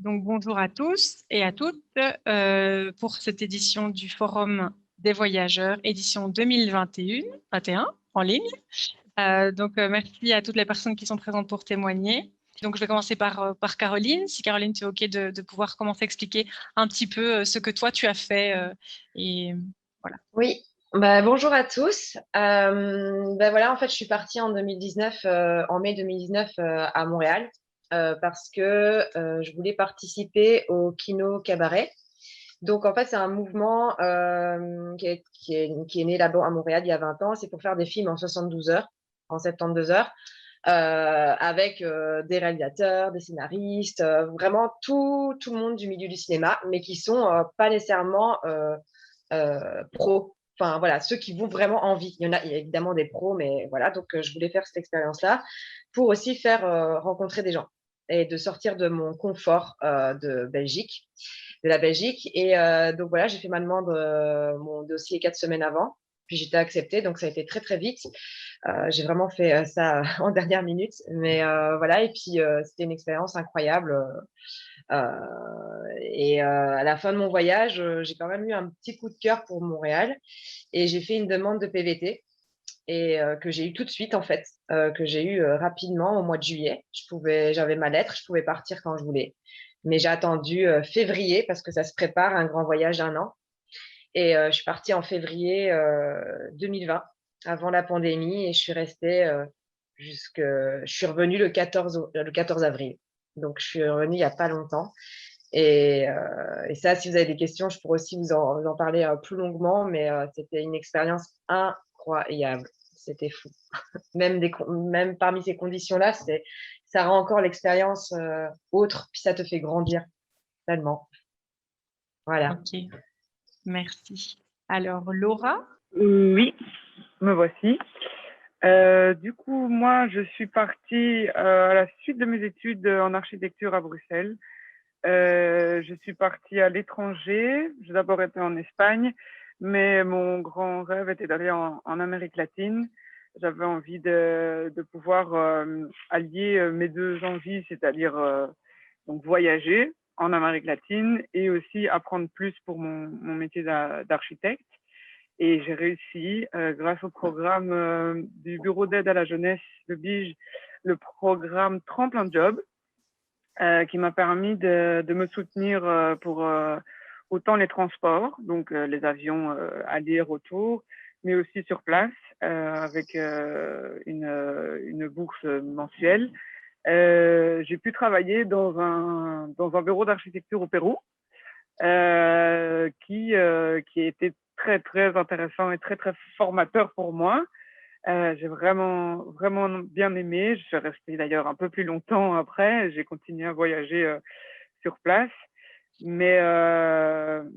Donc, bonjour à tous et à toutes pour cette édition du Forum des voyageurs, édition 2021 en ligne. Merci à toutes les personnes qui sont présentes pour témoigner. Donc, je vais commencer par Caroline. Si Caroline, tu es OK de pouvoir commencer à expliquer un petit peu ce que toi, tu as fait. Et voilà. Oui, bonjour à tous. Voilà, en fait, je suis partie en 2019, en mai 2019 à Montréal parce que je voulais participer au Kino Cabaret. Donc, en fait, c'est un mouvement qui est né là-bas à Montréal il y a 20 ans. C'est pour faire des films en 72 heures, en 72 heures, avec des réalisateurs, des scénaristes, vraiment tout le monde du milieu du cinéma, mais qui sont pas nécessairement pros. Enfin, voilà, ceux qui vont vraiment en vie. Il y a évidemment des pros, mais voilà. Donc, je voulais faire cette expérience-là pour aussi faire rencontrer des gens et de sortir de mon confort de la Belgique. Et donc, voilà, j'ai fait ma demande, mon dossier 4 semaines avant. Puis j'étais acceptée, donc ça a été très, très vite. J'ai vraiment fait ça en dernière minute. Mais voilà, et puis c'était une expérience incroyable. À la fin de mon voyage, j'ai quand même eu un petit coup de cœur pour Montréal et j'ai fait une demande de PVT et que j'ai eu tout de suite en fait, que j'ai eu rapidement au mois de juillet. J'avais ma lettre, je pouvais partir quand je voulais, mais j'ai attendu février parce que ça se prépare un grand voyage d'un an et je suis partie en février 2020 avant la pandémie et je suis restée je suis revenue le 14 avril. Donc, je suis revenue il n'y a pas longtemps. Et ça, si vous avez des questions, je pourrais aussi vous en parler plus longuement, mais c'était une expérience incroyable. C'était fou. Même parmi ces conditions-là, ça rend encore l'expérience autre, puis ça te fait grandir tellement. Voilà. OK, merci. Alors, Laura? Oui, me voici. Du coup, moi, je suis partie à la suite de mes études en architecture à Bruxelles. Je suis partie à l'étranger. J'ai d'abord été en Espagne, mais mon grand rêve était d'aller en Amérique latine. J'avais envie de pouvoir allier mes deux envies, c'est-à-dire donc voyager en Amérique latine et aussi apprendre plus pour mon métier d'architecte. Et j'ai réussi, grâce au programme du Bureau d'aide à la jeunesse de Bige, le programme Tremplin de Job, qui m'a permis de me soutenir pour autant les transports, donc les avions aller-retour, mais aussi sur place avec une bourse mensuelle. J'ai pu travailler dans un bureau d'architecture au Pérou qui a été très, très intéressant et très, très formateur pour moi. J'ai vraiment, vraiment bien aimé. Je suis restée d'ailleurs un peu plus longtemps après. J'ai continué à voyager sur place. Mais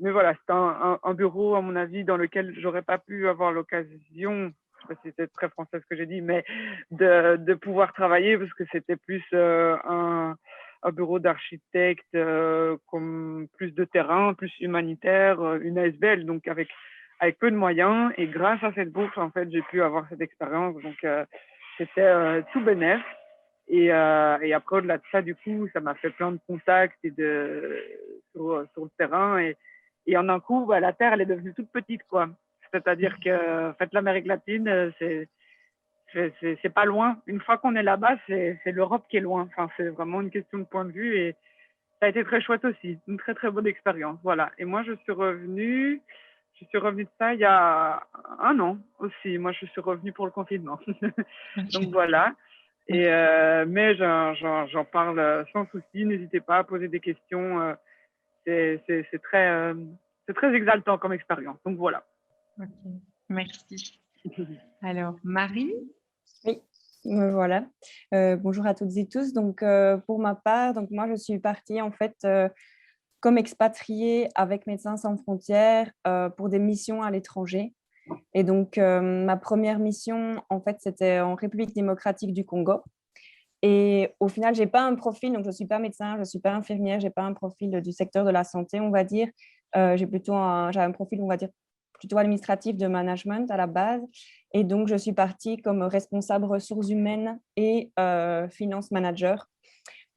voilà, c'est un bureau, à mon avis, dans lequel j'aurais pas pu avoir l'occasion, je sais pas si c'est très français ce que j'ai dit, mais de pouvoir travailler parce que c'était plus un bureau d'architecte comme plus de terrain, plus humanitaire, une ASBL, donc avec peu de moyens. Et grâce à cette bourse, en fait, j'ai pu avoir cette expérience. Donc, c'était tout bénef. Et après, au-delà de ça, du coup, ça m'a fait plein de contacts sur le terrain. Et en un coup, la Terre, elle est devenue toute petite, quoi. C'est-à-dire que, en fait, l'Amérique latine, c'est pas loin. Une fois qu'on est là-bas, c'est l'Europe qui est loin. Enfin, c'est vraiment une question de point de vue. Et ça a été très chouette aussi. Une très, très bonne expérience. Voilà. Et moi, je suis revenue de ça il y a un an aussi. Moi, je suis revenue pour le confinement. Donc, voilà. Et mais j'en parle sans souci. N'hésitez pas à poser des questions. C'est très exaltant comme expérience. Donc voilà. OK, merci. Alors, Marie? Oui, me voilà. Bonjour à toutes et tous. Donc, pour ma part, donc moi, je suis partie en fait comme expatriée avec Médecins sans frontières pour des missions à l'étranger. Et donc, ma première mission, en fait, c'était en République démocratique du Congo. Et au final, j'ai pas un profil, donc je suis pas médecin, je suis pas infirmière, j'ai pas un profil du secteur de la santé, on va dire. J'ai un profil, on va dire, plutôt administratif de management à la base. Et donc, je suis partie comme responsable ressources humaines et finance manager.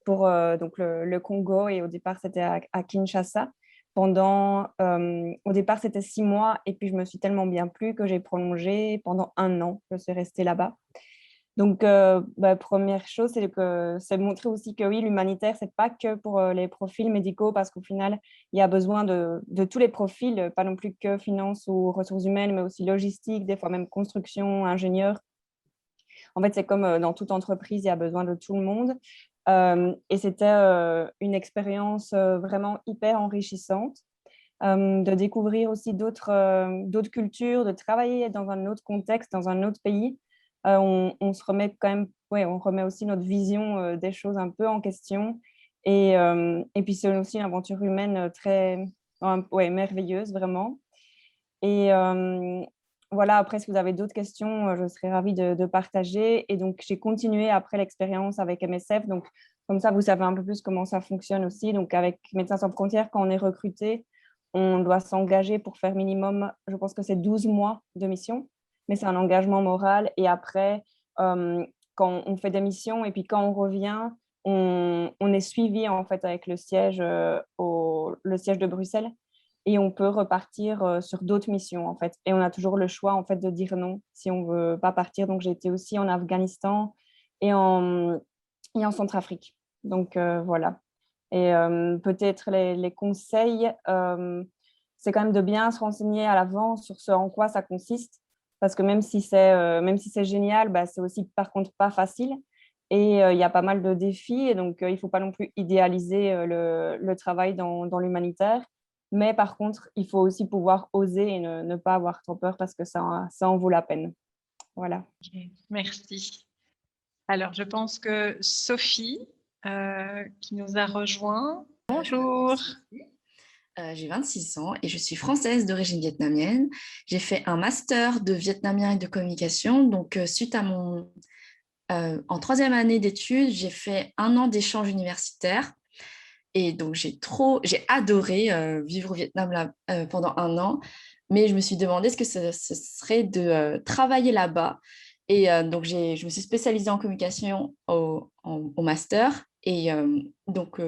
pour donc le Congo, et au départ, c'était à Kinshasa. Au départ, c'était 6 mois, et puis je me suis tellement bien plu que j'ai prolongé pendant 1 an. Je suis restée là-bas. Donc, première chose, c'est montrer aussi que oui, l'humanitaire, c'est pas que pour les profils médicaux, parce qu'au final, il y a besoin de tous les profils, pas non plus que finance ou ressources humaines, mais aussi logistique, des fois même construction, ingénieur. En fait, c'est comme dans toute entreprise, il y a besoin de tout le monde. Et c'était une expérience vraiment hyper enrichissante, de découvrir aussi d'autres cultures, de travailler dans un autre contexte, dans un autre pays. On se remet quand même, ouais, on remet aussi notre vision des choses un peu en question. Et puis, c'est aussi une aventure humaine ouais, merveilleuse, vraiment. Et voilà, après, si vous avez d'autres questions, je serais ravie de partager. Et donc, j'ai continué après l'expérience avec MSF. Donc, comme ça, vous savez un peu plus comment ça fonctionne aussi. Donc, avec Médecins sans frontières, quand on est recruté, on doit s'engager pour faire minimum, je pense que c'est 12 mois de mission, mais c'est un engagement moral. Et après, quand on fait des missions et puis quand on revient, on est suivi en fait avec le siège de Bruxelles, et on peut repartir sur d'autres missions en fait. Et on a toujours le choix en fait de dire non si on veut pas partir. Donc j'ai été aussi en Afghanistan et en Centrafrique. Donc voilà. Et peut-être les conseils, c'est quand même de bien se renseigner à l'avance sur ce en quoi ça consiste, parce que même si c'est génial, bah, c'est aussi par contre pas facile. Et il y a pas mal de défis, et donc il ne faut pas non plus idéaliser le travail dans l'humanitaire. Mais par contre, il faut aussi pouvoir oser et ne pas avoir trop peur, parce que ça en vaut la peine. Voilà. Ok, merci. Alors, je pense que Sophie, qui nous a rejoint. Bonjour. J'ai 26 ans et je suis française d'origine vietnamienne. J'ai fait un master de vietnamien et de communication. Donc, suite à en 3e année d'études, j'ai fait 1 an d'échange universitaire. Et donc, j'ai adoré vivre au Vietnam là, pendant 1 an. Mais je me suis demandé ce que ce serait de travailler là-bas. Et donc, je me suis spécialisée en communication au master. Et donc,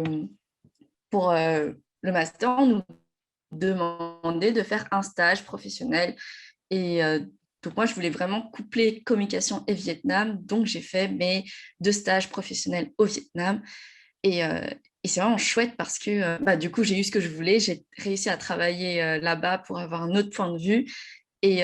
pour le master, on nous demandait de faire un stage professionnel. Et donc, moi, je voulais vraiment coupler communication et Vietnam. Donc, j'ai fait mes 2 stages professionnels au Vietnam. Et c'est vraiment chouette parce que du coup, j'ai eu ce que je voulais. J'ai réussi à travailler là-bas pour avoir un autre point de vue. Et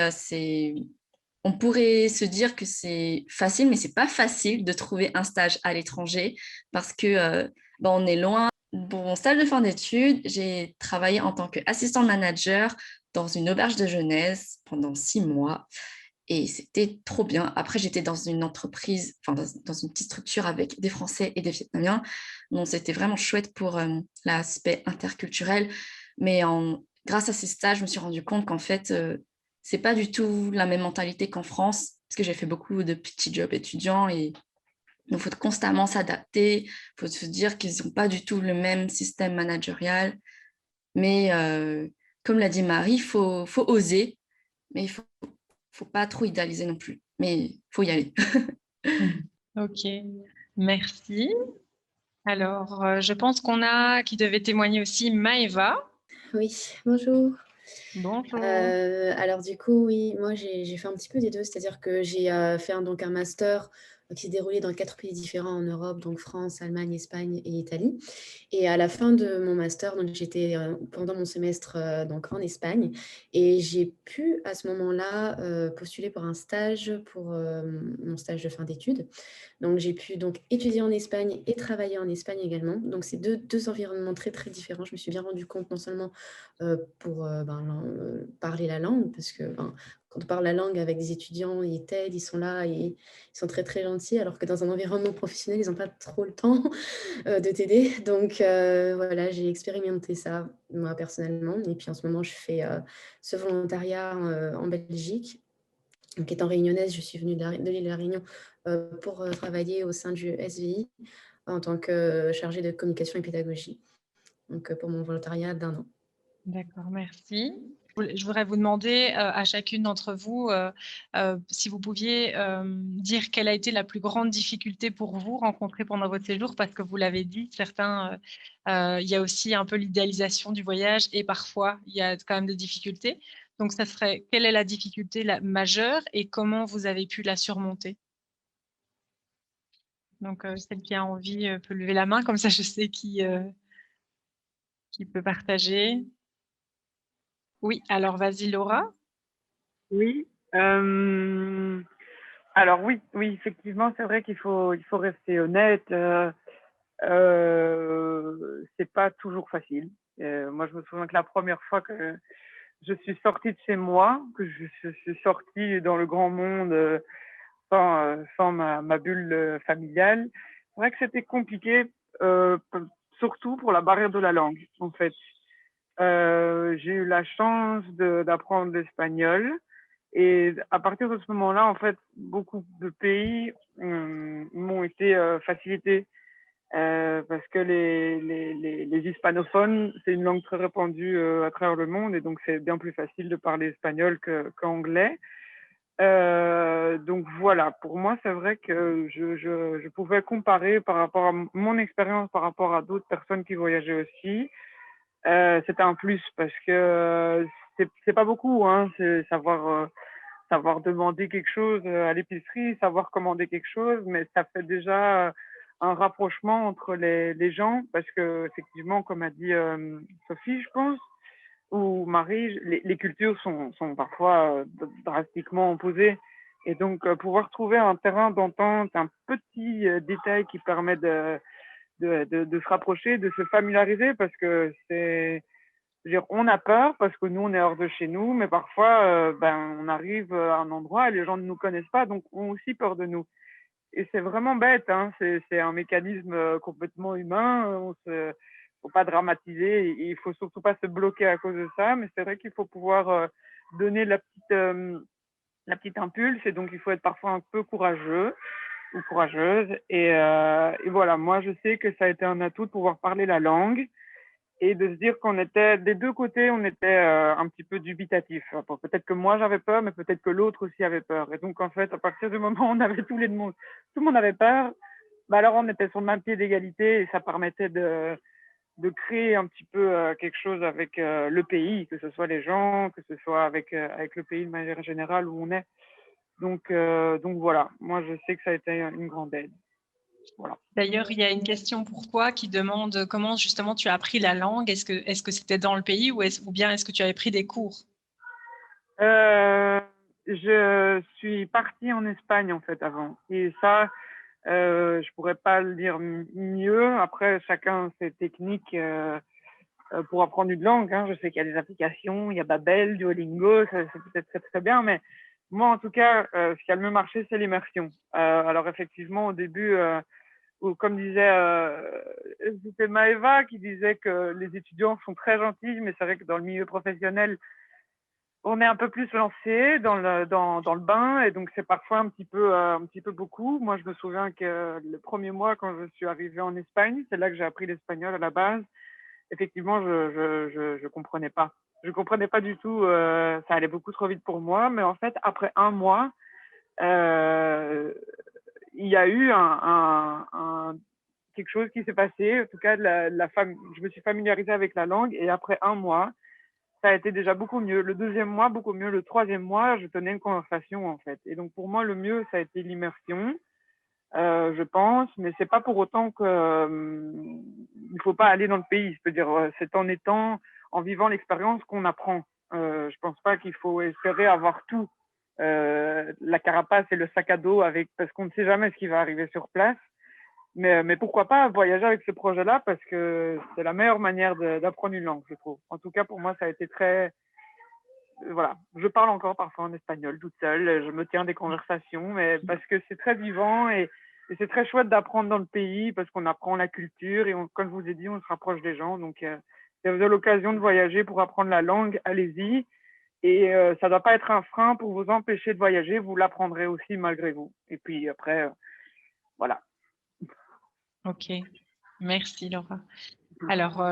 on pourrait se dire que c'est facile, mais c'est pas facile de trouver un stage à l'étranger parce que on est loin. Pour mon stage de fin d'études, j'ai travaillé en tant qu'assistant manager dans une auberge de jeunesse pendant 6 mois. Et c'était trop bien. Après, j'étais dans une entreprise, enfin, dans une petite structure avec des Français et des Vietnamiens. Donc, c'était vraiment chouette pour l'aspect interculturel. Mais grâce à ces stages, je me suis rendu compte qu'en fait, c'est pas du tout la même mentalité qu'en France, parce que j'ai fait beaucoup de petits jobs étudiants et donc, il faut constamment s'adapter. Il faut se dire qu'ils n'ont pas du tout le même système managérial. Mais comme l'a dit Marie, faut oser, mais il faut pas trop idéaliser non plus. Mais il faut y aller. Ok, merci. Alors, je pense qui devait témoigner aussi Maëva. Oui, bonjour. Bonjour. Alors du coup, oui, moi j'ai fait un petit peu des deux, c'est-à-dire que j'ai fait un master qui s'est déroulé dans 4 pays différents en Europe, donc France, Allemagne, Espagne et Italie. Et à la fin de mon master, donc j'étais pendant mon semestre donc en Espagne, et j'ai pu à ce moment-là postuler pour un stage pour mon stage de fin d'études. Donc j'ai pu donc étudier en Espagne et travailler en Espagne également. Donc c'est deux environnements très très différents. Je me suis bien rendu compte non seulement pour parler la langue, parce que quand on parle la langue avec des étudiants, ils t'aident, ils sont là et ils sont très très gentils, alors que dans un environnement professionnel, ils n'ont pas trop le temps de t'aider. Donc voilà, j'ai expérimenté ça moi personnellement. Et puis en ce moment, je fais ce volontariat en Belgique. Donc, étant réunionnaise, je suis venue de l'île de la Réunion pour travailler au sein du SVI en tant que chargée de communication et pédagogie. Donc pour mon volontariat d'1 an. D'accord, merci. je voudrais vous demander à chacune d'entre vous si vous pouviez dire quelle a été la plus grande difficulté pour vous rencontrée pendant votre séjour, parce que vous l'avez dit, certains, il y a aussi un peu l'idéalisation du voyage et parfois il y a quand même des difficultés. Donc, ça serait quelle est la difficulté majeure et comment vous avez pu la surmonter? Donc, celle qui a envie peut lever la main, comme ça je sais qui peut partager. Oui, alors vas-y Laura. Oui. Alors oui, effectivement, c'est vrai qu'il faut rester honnête. C'est pas toujours facile. Moi, je me souviens que la première fois que je suis sortie de chez moi, que je suis sortie dans le grand monde sans ma bulle familiale, c'est vrai que c'était compliqué, surtout pour la barrière de la langue, en fait. J'ai eu la chance d'apprendre l'espagnol. Et à partir de ce moment-là, en fait, beaucoup de pays m'ont été facilités parce que les hispanophones, c'est une langue très répandue à travers le monde et donc c'est bien plus facile de parler espagnol qu'anglais. Donc voilà, pour moi, c'est vrai que je pouvais comparer par rapport à mon expérience, par rapport à d'autres personnes qui voyageaient aussi. C'était un plus parce que c'est pas beaucoup, hein, c'est savoir demander quelque chose à l'épicerie, savoir commander quelque chose, mais ça fait déjà un rapprochement entre les gens parce que effectivement, comme a dit Sophie, je pense, ou Marie, les cultures sont parfois drastiquement opposées. Et donc, pouvoir trouver un terrain d'entente, un petit détail qui permet de se rapprocher, de se familiariser, parce que on a peur parce que nous, on est hors de chez nous, mais parfois, on arrive à un endroit et les gens ne nous connaissent pas, donc ont aussi peur de nous. Et c'est vraiment bête, hein, c'est un mécanisme complètement humain. Faut pas dramatiser, et il faut surtout pas se bloquer à cause de ça, mais c'est vrai qu'il faut pouvoir donner la petite impulse, et donc il faut être parfois un peu courageux ou courageuse. Et voilà, moi je sais que ça a été un atout de pouvoir parler la langue et de se dire qu'on était, des deux côtés, on était un petit peu dubitatif. Peut-être que moi j'avais peur, mais peut-être que l'autre aussi avait peur. Et donc en fait, à partir du moment où on avait tout le monde avait peur, alors on était sur le même pied d'égalité et ça permettait de créer un petit peu quelque chose avec le pays, que ce soit les gens, que ce soit avec le pays de manière générale où on est. Donc voilà, moi je sais que ça a été une grande aide. Voilà. D'ailleurs, il y a une question pour toi qui demande comment justement tu as appris la langue. Est-ce que c'était dans le pays ou bien est-ce que tu avais pris des cours? Je suis partie en Espagne en fait avant. Et ça, je pourrais pas le dire mieux. Après, chacun ses techniques pour apprendre une langue. Hein. Je sais qu'il y a des applications, il y a Babel, Duolingo, c'est peut-être très très bien, mais moi en tout cas, ce qui a le mieux marché, c'est l'immersion. Alors effectivement, au début, comme disait, c'était Maëva qui disait que les étudiants sont très gentils, mais c'est vrai que dans le milieu professionnel, on est un peu plus lancé dans le bain, et donc c'est parfois un petit peu beaucoup. Moi, je me souviens que le premier mois, quand je suis arrivée en Espagne, c'est là que j'ai appris l'espagnol à la base. Effectivement, je comprenais pas. Je comprenais pas du tout. Ça allait beaucoup trop vite pour moi. Mais en fait, après un mois, il y a eu quelque chose qui s'est passé. En tout cas, je me suis familiarisée avec la langue, et après un mois, ça a été déjà beaucoup mieux. Le deuxième mois, beaucoup mieux. Le troisième mois, je tenais une conversation, en fait. Et donc, pour moi, le mieux, ça a été l'immersion, je pense. Mais c'est pas pour autant il faut pas aller dans le pays. Je peux dire, c'est en vivant l'expérience qu'on apprend. Je pense pas qu'il faut espérer avoir tout. La carapace et le sac à dos parce qu'on ne sait jamais ce qui va arriver sur place. Mais pourquoi pas voyager avec ce projet-là, parce que c'est la meilleure manière d'apprendre une langue, je trouve. En tout cas, pour moi, ça a été très... Voilà, je parle encore parfois en espagnol toute seule, je me tiens des conversations, mais parce que c'est très vivant, et c'est très chouette d'apprendre dans le pays, parce qu'on apprend la culture, et comme je vous ai dit, on se rapproche des gens. Donc, si vous avez l'occasion de voyager pour apprendre la langue, allez-y. Et ça ne doit pas être un frein pour vous empêcher de voyager, vous l'apprendrez aussi malgré vous. Et puis après, voilà. Ok, merci Laura. Alors,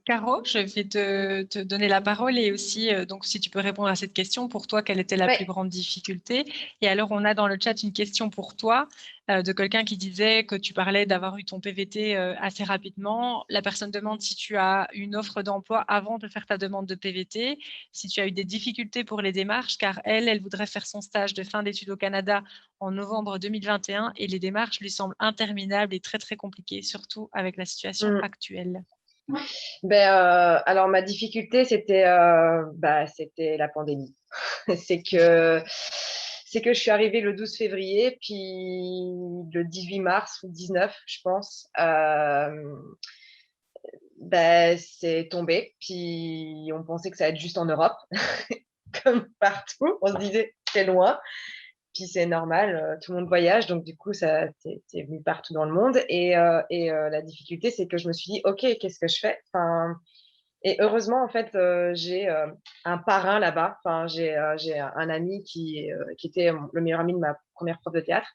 Caro, je vais te donner la parole et aussi, donc, si tu peux répondre à cette question, pour toi, quelle était la Ouais. plus grande difficulté? Et alors, on a dans le chat une question pour toi de quelqu'un qui disait que tu parlais d'avoir eu ton PVT assez rapidement. La personne demande si tu as une offre d'emploi avant de faire ta demande de PVT, si tu as eu des difficultés pour les démarches, car elle voudrait faire son stage de fin d'études au Canada en novembre 2021 et les démarches lui semblent interminables et très, très compliquées, surtout avec la situation actuelle. Alors, ma difficulté, c'était la pandémie. C'est que je suis arrivée le 12 février, puis le 18 mars ou 19, je pense, c'est tombé. Puis on pensait que ça allait être juste en Europe, comme partout. On se disait, c'est loin. Puis c'est normal, tout le monde voyage, donc du coup, ça c'est venu partout dans le monde. La difficulté, c'est que je me suis dit, OK, qu'est-ce que je fais? Enfin, et heureusement, en fait, j'ai un parrain là-bas. Enfin, j'ai un ami qui était le meilleur ami de ma première prof de théâtre,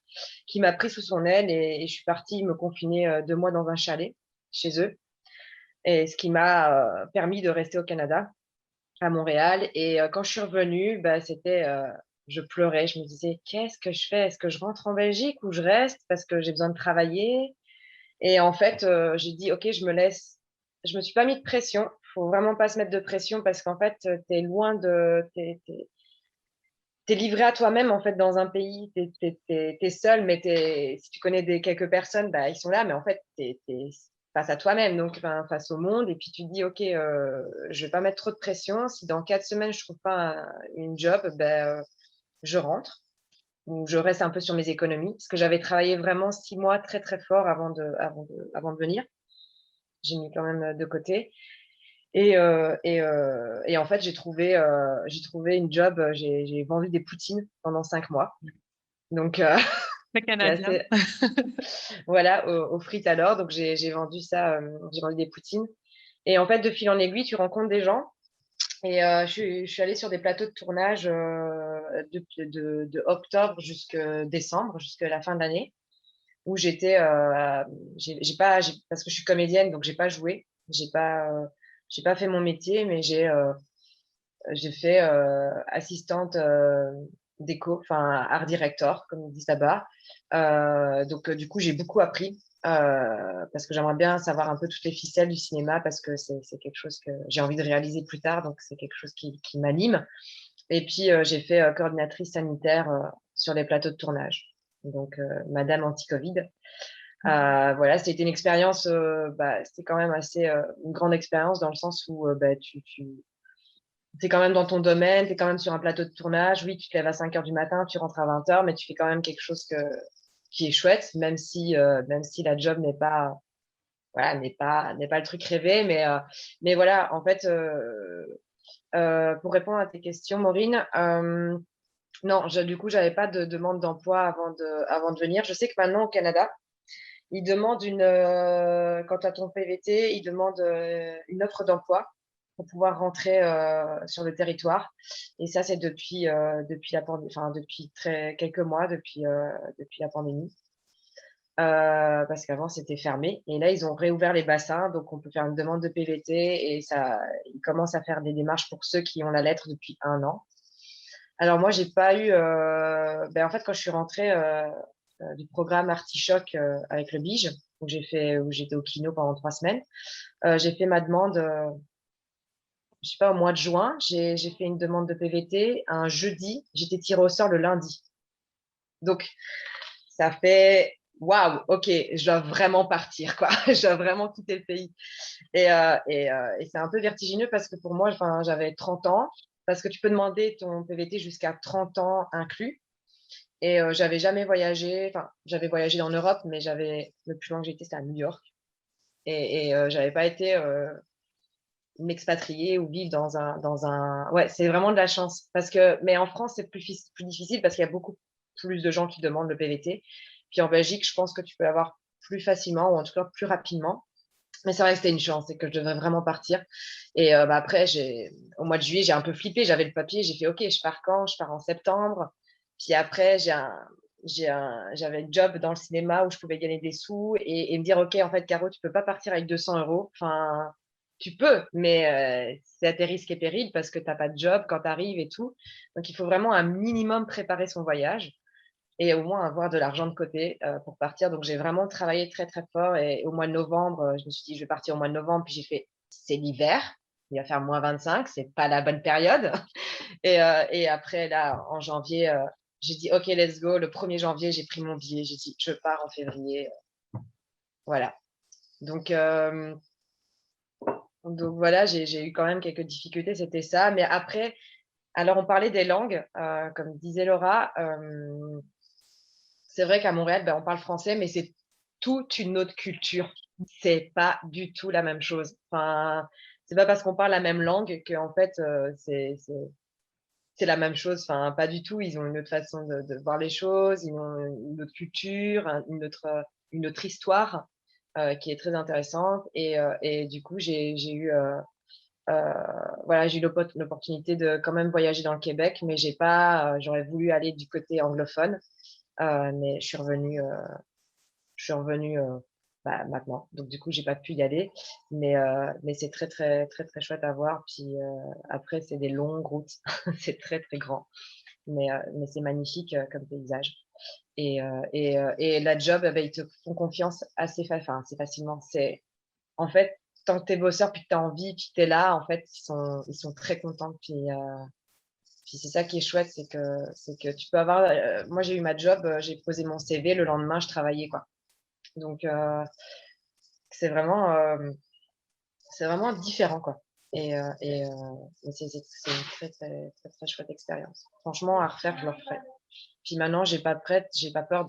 qui m'a pris sous son aile et je suis partie me confiner 2 mois dans un chalet chez eux. Et ce qui m'a permis de rester au Canada, à Montréal. Et quand je suis revenue, je pleurais. Je me disais, qu'est-ce que je fais? Est-ce que je rentre en Belgique ou je reste parce que j'ai besoin de travailler? Et en fait, j'ai dit, OK, je me laisse. Je me suis pas mis de pression. Faut vraiment pas se mettre de pression parce qu'en fait, t'es loin de. T'es livré à toi-même en fait dans un pays. T'es seul, mais si tu connais quelques personnes, ils sont là, mais en fait, t'es face à toi-même, donc face au monde. Et puis tu te dis, OK, je vais pas mettre trop de pression. Si dans 4 semaines je trouve pas une job, je rentre ou je reste un peu sur mes économies parce que j'avais travaillé vraiment 6 mois très très fort avant de venir. J'ai mis quand même de côté. Et en fait, j'ai trouvé une job. J'ai vendu des poutines pendant 5 mois. Donc, Le Canadien. voilà, aux frites alors. Donc, j'ai vendu ça. J'ai vendu des poutines. Et en fait, de fil en aiguille, tu rencontres des gens. Et je suis allée sur des plateaux de tournage de octobre jusqu'à décembre, jusqu'à la fin de l'année, où j'étais, parce que je suis comédienne, donc j'ai pas joué, j'ai pas fait mon métier, mais j'ai fait assistante déco, enfin art director, comme ils disent là-bas. Donc du coup, j'ai beaucoup appris parce que j'aimerais bien savoir un peu toutes les ficelles du cinéma parce que c'est quelque chose que j'ai envie de réaliser plus tard, donc c'est quelque chose qui m'anime. Et puis j'ai fait coordinatrice sanitaire sur les plateaux de tournage, donc Madame anti-Covid. Voilà, c'était une expérience, c'était quand même assez une grande expérience dans le sens où tu es quand même dans ton domaine, tu es quand même sur un plateau de tournage. Oui, tu te lèves à 5 heures du matin, tu rentres à 20 heures, mais tu fais quand même quelque chose qui est chouette, même si la job n'est pas, voilà, n'est pas le truc rêvé. Mais voilà, en fait, pour répondre à tes questions, Maureen, non, du coup, j'avais pas de demande d'emploi avant de venir. Je sais que maintenant au Canada, ils demandent quand tu as ton PVT, ils demandent une offre d'emploi pour pouvoir rentrer sur le territoire. Et ça, c'est depuis la pandémie, enfin depuis quelques mois, depuis la pandémie. Parce qu'avant, c'était fermé. Et là, ils ont réouvert les bassins, donc on peut faire une demande de PVT et ils commencent à faire des démarches pour ceux qui ont la lettre depuis 1 an. Alors moi, j'ai pas eu. En fait, quand je suis rentrée du programme Artichoc avec le Bige, où j'étais au Kino pendant 3 semaines, j'ai fait ma demande. Je sais pas, au mois de juin, j'ai fait une demande de PVT un jeudi. J'étais tirée au sort le lundi. Donc, ça fait waouh, ok, je dois vraiment partir, quoi. Je dois vraiment quitter le pays. Et c'est un peu vertigineux parce que pour moi, j'avais 30 ans, parce que tu peux demander ton PVT jusqu'à 30 ans inclus. Et j'avais jamais voyagé, enfin, j'avais voyagé en Europe, mais le plus loin que j'étais, c'était à New York. Et j'avais pas été m'expatrier ou vivre ouais, c'est vraiment de la chance mais en France c'est plus difficile parce qu'il y a beaucoup plus de gens qui demandent le PVT, puis en Belgique je pense que tu peux l'avoir plus facilement ou en tout cas plus rapidement, mais c'est vrai que c'était une chance et que je devrais vraiment partir. Et après au mois de juillet j'ai un peu flippé, j'avais le papier, j'ai fait ok, je pars quand? Je pars en septembre. Puis après j'avais un job dans le cinéma où je pouvais gagner des sous et me dire, OK, en fait, Caro, tu peux pas partir avec 200 euros. Enfin, tu peux, mais c'est à tes risques et périls parce que tu n'as pas de job quand tu arrives et tout. Donc, il faut vraiment un minimum préparer son voyage et au moins avoir de l'argent de côté pour partir. Donc, j'ai vraiment travaillé très, très fort. Et au mois de novembre, je me suis dit, je vais partir au mois de novembre. Puis j'ai fait, c'est l'hiver, il va faire -25, c'est pas la bonne période. Et après, là, en janvier, j'ai dit, OK, let's go. Le 1er janvier, j'ai pris mon billet. J'ai dit, je pars en février. Voilà. Donc voilà, j'ai eu quand même quelques difficultés, c'était ça. Mais après, alors on parlait des langues, comme disait Laura. C'est vrai qu'à Montréal, ben, on parle français, mais c'est toute une autre culture. C'est pas du tout la même chose. Enfin, c'est pas parce qu'on parle la même langue qu'en fait, c'est la même chose. Enfin, pas du tout. Ils ont une autre façon de voir les choses, ils ont une autre culture, une autre histoire qui est très intéressante. Et du coup, j'ai eu, voilà, j'ai eu l'opportunité de quand même voyager dans le Québec, mais j'aurais voulu aller du côté anglophone, mais je suis revenue bah, maintenant. Donc du coup, j'ai pas pu y aller, mais c'est très très très très chouette à voir. Puis après, c'est des longues routes, c'est très très grand, mais c'est magnifique comme paysage. Et la job, eh ben, ils te font confiance assez facilement. C'est en fait, tant que tu es bosseur, puis que tu as envie, puis que tu es là, en fait, ils sont très contents. Puis c'est ça qui est chouette, c'est que tu peux avoir. Moi, j'ai eu ma job, j'ai posé mon CV, le lendemain, je travaillais, quoi. Donc, c'est vraiment, euh, c'est vraiment différent, quoi. Et c'est une très, très, très, très chouette expérience. Franchement, à refaire, je le referais. Puis maintenant, j'ai pas peur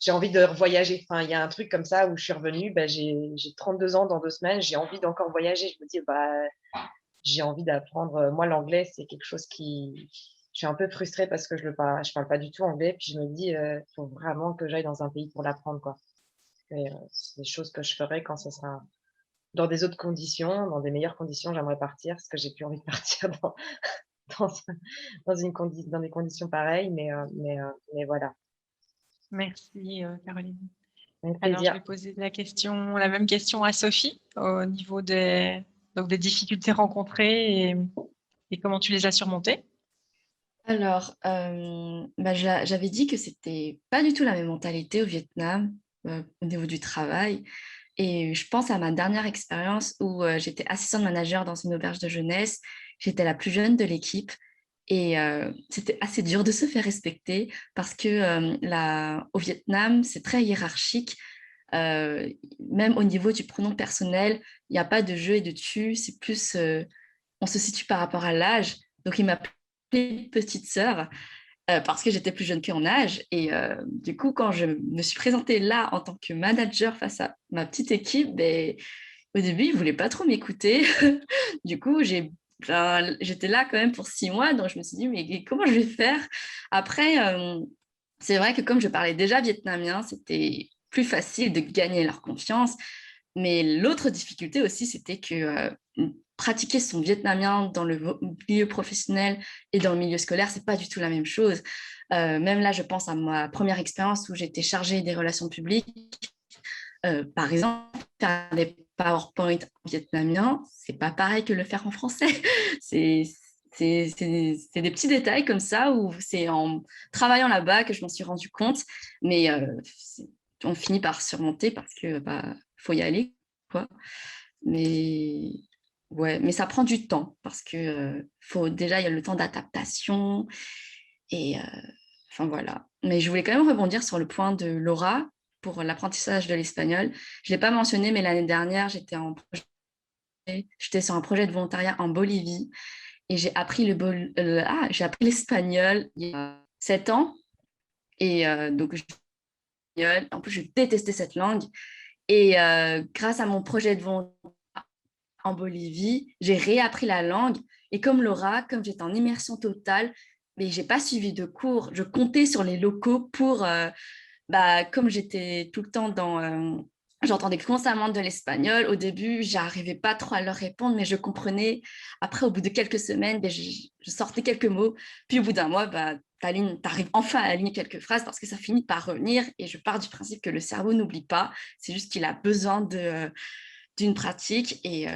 j'ai envie de voyager. Enfin, il y a un truc comme ça où je suis revenue, ben, j'ai 32 ans dans 2 semaines, j'ai envie d'encore voyager. Je me dis, bah, j'ai envie d'apprendre. Moi, l'anglais, c'est quelque chose qui. Je suis un peu frustrée parce que je parle pas du tout anglais. Puis je me dis, faut vraiment que j'aille dans un pays pour l'apprendre, quoi. Et, c'est des choses que je ferai quand ce sera dans des autres conditions, dans des meilleures conditions. J'aimerais partir parce que j'ai plus envie de partir dans, dans des conditions pareilles. Mais voilà, Merci, Caroline. avec Alors, je plaisir. vais poser la même question à Sophie au niveau donc des difficultés rencontrées et comment tu les as surmontées. Alors, j'avais dit que c'était pas du tout la même mentalité au Vietnam au niveau du travail. Et je pense à ma dernière expérience où j'étais assistante manager dans une auberge de jeunesse. J'étais la plus jeune de l'équipe et c'était assez dur de se faire respecter parce que au Vietnam, c'est très hiérarchique. Même au niveau du pronom personnel, il n'y a pas de je et de tu, c'est plus on se situe par rapport à l'âge. Donc, il m'appelait petite sœur parce que j'étais plus jeune qu'en âge. Et du coup, quand je me suis présentée là en tant que manager face à ma petite équipe, ben, au début, ils ne voulaient pas trop m'écouter. Du coup, j'étais là quand même pour 6 mois, donc je me suis dit, mais comment je vais faire? Après, c'est vrai que comme je parlais déjà vietnamien, c'était plus facile de gagner leur confiance. Mais l'autre difficulté aussi, c'était que pratiquer son vietnamien dans le milieu professionnel et dans le milieu scolaire, c'est pas du tout la même chose. Même là, je pense à ma première expérience où j'étais chargée des relations publiques. Par exemple, faire des PowerPoint en vietnamien, c'est pas pareil que le faire en français. c'est c'est des petits détails comme ça où c'est en travaillant là-bas que je m'en suis rendu compte. Mais on finit par surmonter parce que faut y aller, quoi. Mais ouais, mais ça prend du temps parce que déjà il y a le temps d'adaptation et enfin voilà. Mais je voulais quand même rebondir sur le point de Laura pour l'apprentissage de l'espagnol. Je l'ai pas mentionné, mais l'année dernière j'étais sur un projet de volontariat en Bolivie et j'ai appris j'ai appris l'espagnol il y a 7 ans et donc en plus je détestais cette langue. Et grâce à mon projet de volontariat en Bolivie, j'ai réappris la langue. Et comme Laura, comme j'étais en immersion totale, mais je n'ai pas suivi de cours. Je comptais sur les locaux pour, comme j'étais tout le temps j'entendais constamment de l'espagnol. Au début, je n'arrivais pas trop à leur répondre, mais je comprenais. Après, au bout de quelques semaines, je sortais quelques mots. Puis au bout d'un mois, t'arrives enfin à aligner quelques phrases parce que ça finit par revenir. Et je pars du principe que le cerveau n'oublie pas. C'est juste qu'il a besoin d'une pratique. Et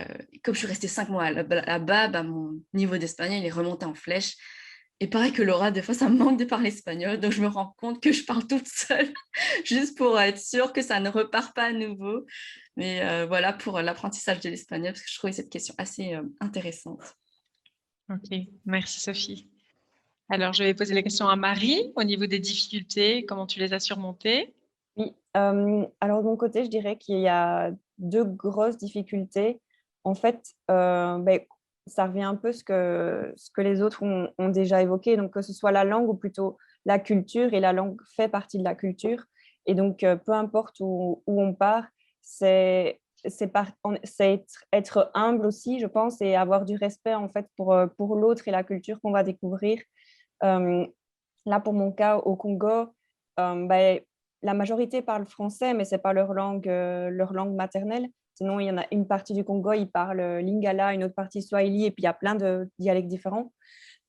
comme je suis restée 5 mois là-bas, bah, mon niveau d'espagnol il est remonté en flèche. Et pareil que Laura, des fois, ça me manque de parler espagnol. Donc, je me rends compte que je parle toute seule, juste pour être sûre que ça ne repart pas à nouveau. Mais voilà pour l'apprentissage de l'espagnol, parce que je trouvais cette question assez intéressante. Ok, merci Sophie. Alors, je vais poser la question à Marie au niveau des difficultés, comment tu les as surmontées? Oui, alors de mon côté, je dirais qu'il y a 2 grosses difficultés. En fait, ça revient un peu ce que les autres ont déjà évoqué, donc que ce soit la langue ou plutôt la culture, et la langue fait partie de la culture. Et donc, peu importe où on part, c'est être humble aussi, je pense, et avoir du respect en fait pour l'autre et la culture qu'on va découvrir. Là, pour mon cas, au Congo, la majorité parle français, mais ce n'est pas leur langue maternelle. Sinon, il y en a une partie du Congo, ils parlent lingala, une autre partie swahili, et puis il y a plein de dialectes différents.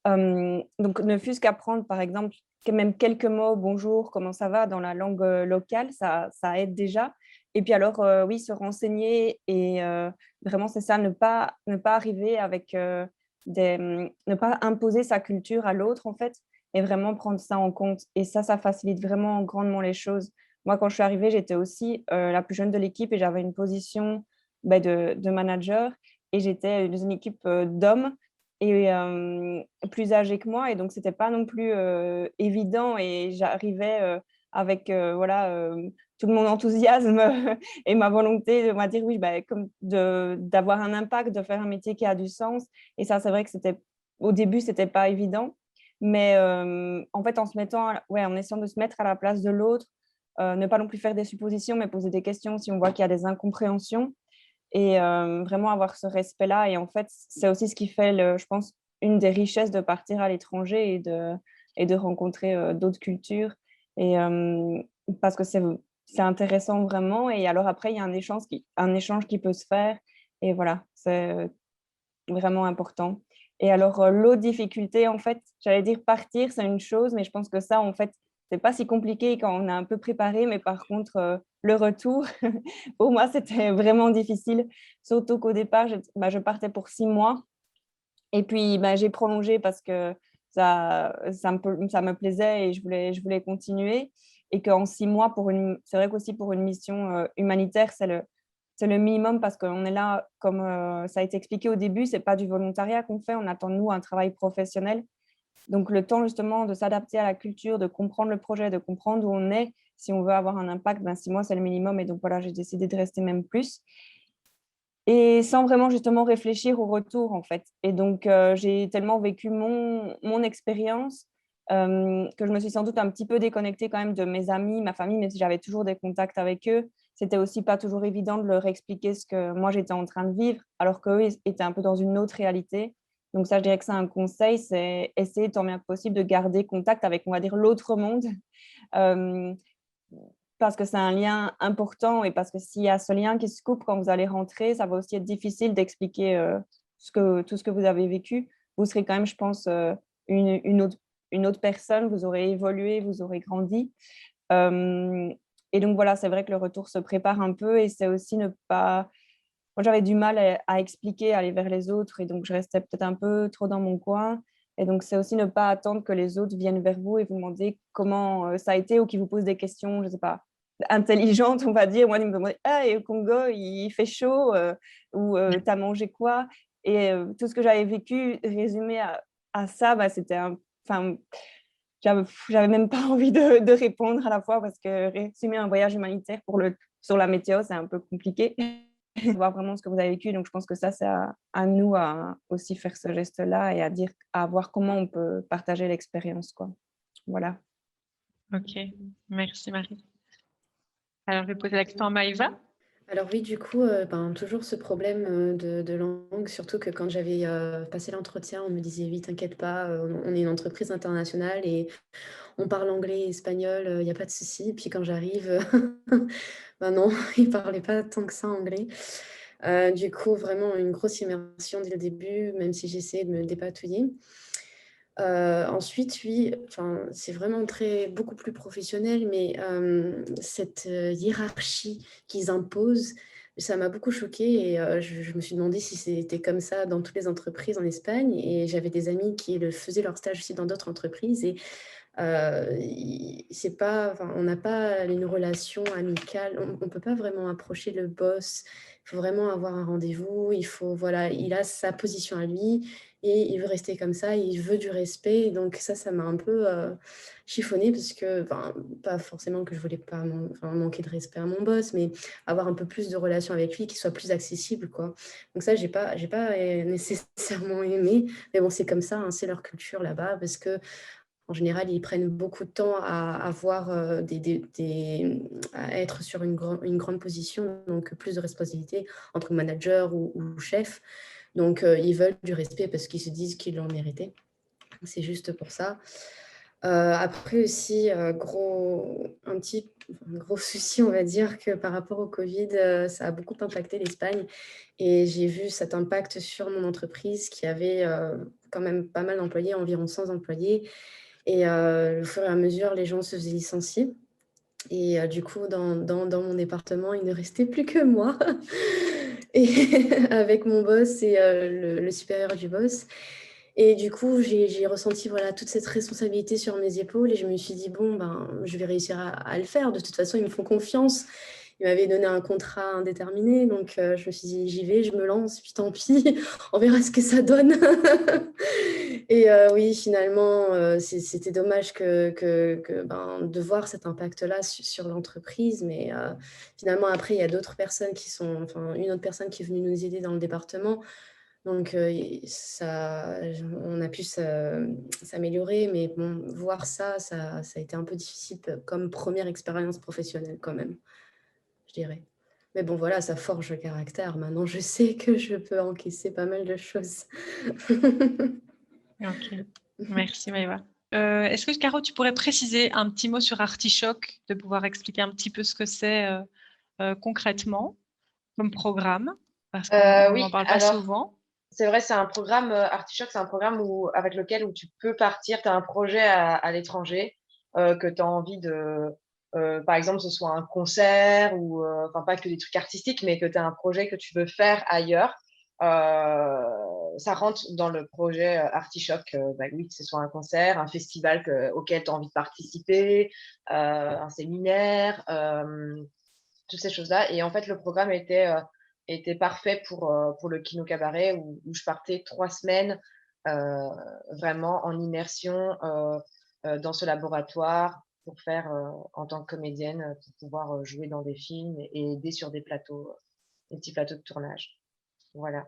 Donc, ne fût-ce qu'apprendre, par exemple, même quelques mots, bonjour, comment ça va, dans la langue locale, ça aide déjà. Et puis alors, oui, se renseigner et vraiment, c'est ça, ne pas arriver avec ne pas imposer sa culture à l'autre, en fait, et vraiment prendre ça en compte. Et ça facilite vraiment grandement les choses. Moi, quand je suis arrivée, j'étais aussi la plus jeune de l'équipe et j'avais une position de manager, et j'étais dans une équipe d'hommes et plus âgés que moi, et donc c'était pas non plus évident, et j'arrivais avec voilà, tout mon enthousiasme et ma volonté de dire oui, comme d'avoir un impact, de faire un métier qui a du sens. Et ça, c'est vrai que au début, c'était pas évident, mais en fait, en essayant de se mettre à la place de l'autre, ne pas non plus faire des suppositions, mais poser des questions si on voit qu'il y a des incompréhensions, et vraiment avoir ce respect-là. Et en fait, c'est aussi ce qui fait, je pense, une des richesses de partir à l'étranger et de rencontrer d'autres cultures. Et parce que c'est intéressant vraiment. Et alors après, il y a un échange qui peut se faire. Et voilà, c'est vraiment important. Et alors, l'autre difficulté, en fait, j'allais dire partir, c'est une chose, mais je pense que ça, en fait, c'est pas si compliqué quand on a un peu préparé, mais par contre, le retour, pour moi, c'était vraiment difficile. Surtout qu'au départ, je partais pour 6 mois. Et puis, j'ai prolongé parce que ça me plaisait et je voulais continuer. Et qu'en 6 mois, c'est vrai qu'aussi pour une mission humanitaire, c'est le minimum, parce qu'on est là, comme ça a été expliqué au début, ce n'est pas du volontariat qu'on fait, on attend de nous un travail professionnel. Donc, le temps justement de s'adapter à la culture, de comprendre le projet, de comprendre où on est, si on veut avoir un impact, 6 mois, c'est le minimum. Et donc, voilà, j'ai décidé de rester même plus. Et sans vraiment justement réfléchir au retour, en fait. Et donc, j'ai tellement vécu mon expérience que je me suis sans doute un petit peu déconnectée quand même de mes amis, ma famille, même si j'avais toujours des contacts avec eux. C'était aussi pas toujours évident de leur expliquer ce que moi j'étais en train de vivre, alors qu'eux étaient un peu dans une autre réalité. Donc ça, je dirais que c'est un conseil, c'est essayer tant bien que possible de garder contact avec, on va dire, l'autre monde. Euh, Parce que c'est un lien important, et parce que s'il y a ce lien qui se coupe quand vous allez rentrer, ça va aussi être difficile d'expliquer tout ce que vous avez vécu. Vous serez quand même, je pense, une autre personne, vous aurez évolué, vous aurez grandi. Et donc voilà, c'est vrai que le retour se prépare un peu, et c'est aussi ne pas... Moi, j'avais du mal à expliquer, à aller vers les autres, et donc je restais peut-être un peu trop dans mon coin. Et donc, c'est aussi ne pas attendre que les autres viennent vers vous et vous demander comment ça a été, ou qu'ils vous posent des questions, je ne sais pas, intelligentes, on va dire. Moi, ils me demandaient, ah, et au Congo, il fait chaud, ou t'as mangé quoi? Et tout ce que j'avais vécu, résumé à ça, c'était enfin, j'avais même pas envie de répondre à la fois, parce que résumer un voyage humanitaire sur la météo, c'est un peu compliqué. Voir vraiment ce que vous avez vécu. Donc, je pense que ça, c'est à nous à aussi faire ce geste-là, et à voir comment on peut partager l'expérience, quoi. Voilà. Ok, merci Marie. Alors, je vais poser la question à Maëva. Alors oui, du coup, toujours ce problème de langue, surtout que quand j'avais passé l'entretien, on me disait oui, t'inquiète pas, on est une entreprise internationale et on parle anglais et espagnol, il n'y a pas de souci. Puis quand j'arrive, non, ils ne parlaient pas tant que ça anglais. Du coup, vraiment une grosse immersion dès le début, même si j'essayais de me dépatouiller. Ensuite, oui, c'est vraiment beaucoup plus professionnel, mais cette hiérarchie qu'ils imposent, ça m'a beaucoup choquée et je me suis demandé si c'était comme ça dans toutes les entreprises en Espagne. Et j'avais des amis qui faisaient leur stage aussi dans d'autres entreprises et c'est pas, on n'a pas une relation amicale, on ne peut pas vraiment approcher le boss, il faut vraiment avoir un rendez-vous, voilà, il a sa position à lui et il veut rester comme ça, il veut du respect. Donc ça m'a un peu chiffonnée parce que, pas forcément que je voulais pas manquer de respect à mon boss, mais avoir un peu plus de relation avec lui, qu'il soit plus accessible, quoi. Donc ça, j'ai pas nécessairement aimé, mais bon, c'est comme ça, hein, c'est leur culture là-bas, parce que en général, ils prennent beaucoup de temps à avoir à être sur une grande position, donc plus de responsabilités entre manager ou chef. Donc, ils veulent du respect parce qu'ils se disent qu'ils l'ont mérité. C'est juste pour ça. Après aussi, un gros souci, on va dire, que par rapport au Covid, ça a beaucoup impacté l'Espagne. Et j'ai vu cet impact sur mon entreprise qui avait quand même pas mal d'employés, environ 100 employés. Et au fur et à mesure, les gens se faisaient licencier. Et du coup, dans mon département, il ne restait plus que moi. Et avec mon boss et le supérieur du boss. Et du coup, j'ai ressenti voilà, toute cette responsabilité sur mes épaules. Et je me suis dit, bon, je vais réussir à le faire. De toute façon, ils me font confiance. Ils m'avaient donné un contrat indéterminé. Donc, je me suis dit, j'y vais, je me lance. Puis tant pis, on verra ce que ça donne. Et oui, finalement, c'était dommage de voir cet impact-là sur l'entreprise. Mais finalement, après, il y a d'autres personnes une autre personne qui est venue nous aider dans le département. Donc, on a pu s'améliorer. Mais bon, voir ça a été un peu difficile comme première expérience professionnelle quand même, je dirais. Mais bon, voilà, ça forge le caractère. Maintenant, je sais que je peux encaisser pas mal de choses. Ok, merci Maëva. Est-ce que Caro, tu pourrais préciser un petit mot sur Artichoc, de pouvoir expliquer un petit peu ce que c'est concrètement comme programme, parce qu'on Oui, n'en parle pas alors, souvent. c'est vrai, c'est un programme, Artichoc, c'est un programme avec lequel où tu peux partir, tu as un projet à l'étranger, que tu as envie par exemple, ce soit un concert ou, enfin, pas que des trucs artistiques, mais que tu as un projet que tu veux faire ailleurs. Ça rentre dans le projet Artichoc, oui, que ce soit un concert, un festival auquel tu as envie de participer, un séminaire, toutes ces choses-là. Et en fait, le programme était parfait pour le Kino Cabaret où je partais 3 semaines vraiment en immersion dans ce laboratoire pour faire en tant que comédienne, pour pouvoir jouer dans des films et aider sur des petits plateaux de tournage. Voilà.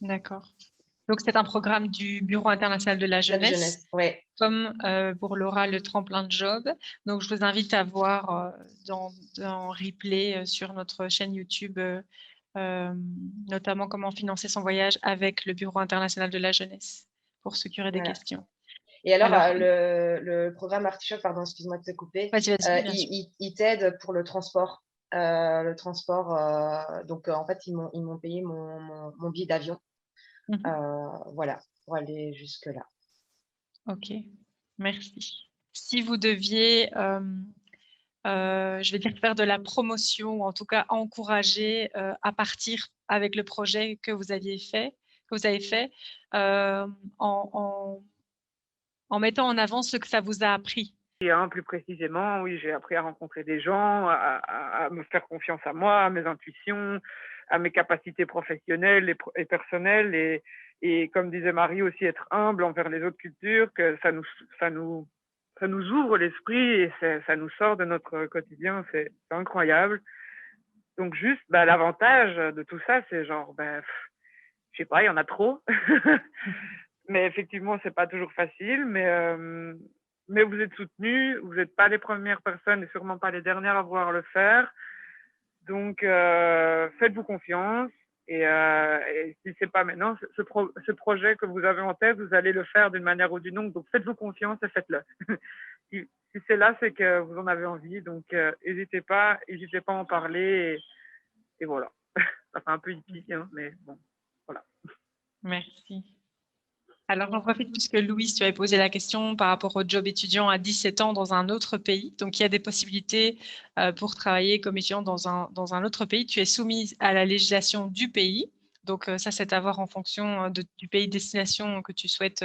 D'accord. Donc, c'est un programme du Bureau international de la jeunesse, ouais. comme pour Laura, le tremplin de job. Donc, je vous invite à voir dans replay sur notre chaîne YouTube, notamment comment financer son voyage avec le Bureau international de la jeunesse, pour ceux qui auraient des questions. Et alors, le programme Artichoc, pardon, excuse-moi de te couper, il t'aide pour le transport. Donc, en fait, ils m'ont payé mon billet d'avion. Voilà, pour aller jusque-là. Ok, merci. Si vous deviez, je vais dire, faire de la promotion ou en tout cas encourager à partir avec le projet que vous avez fait, en mettant en avant ce que ça vous a appris. Plus précisément, oui, j'ai appris à rencontrer des gens, à me faire confiance à moi, à mes intuitions, à mes capacités professionnelles et personnelles, et comme disait Marie aussi, être humble envers les autres cultures, que ça nous ouvre l'esprit et ça nous sort de notre quotidien, c'est incroyable. Donc juste, l'avantage de tout ça, c'est genre, je sais pas, il y en a trop. Mais effectivement, c'est pas toujours facile, mais vous êtes soutenus, vous n'êtes pas les premières personnes et sûrement pas les dernières à vouloir le faire. Donc, faites-vous confiance. Et si c'est pas maintenant, ce projet que vous avez en tête, vous allez le faire d'une manière ou d'une autre. Donc, faites-vous confiance et faites-le. Si c'est là, c'est que vous en avez envie. Donc, n'hésitez pas à en parler. Et voilà. Ça fait un peu hippie, hein, mais bon, voilà. Merci. Alors, j'en profite puisque Louise, tu avais posé la question par rapport au job étudiant à 17 ans dans un autre pays. Donc, il y a des possibilités pour travailler comme étudiant dans un autre pays. Tu es soumise à la législation du pays. Donc, ça, c'est à voir en fonction du pays de destination dans lequel tu souhaites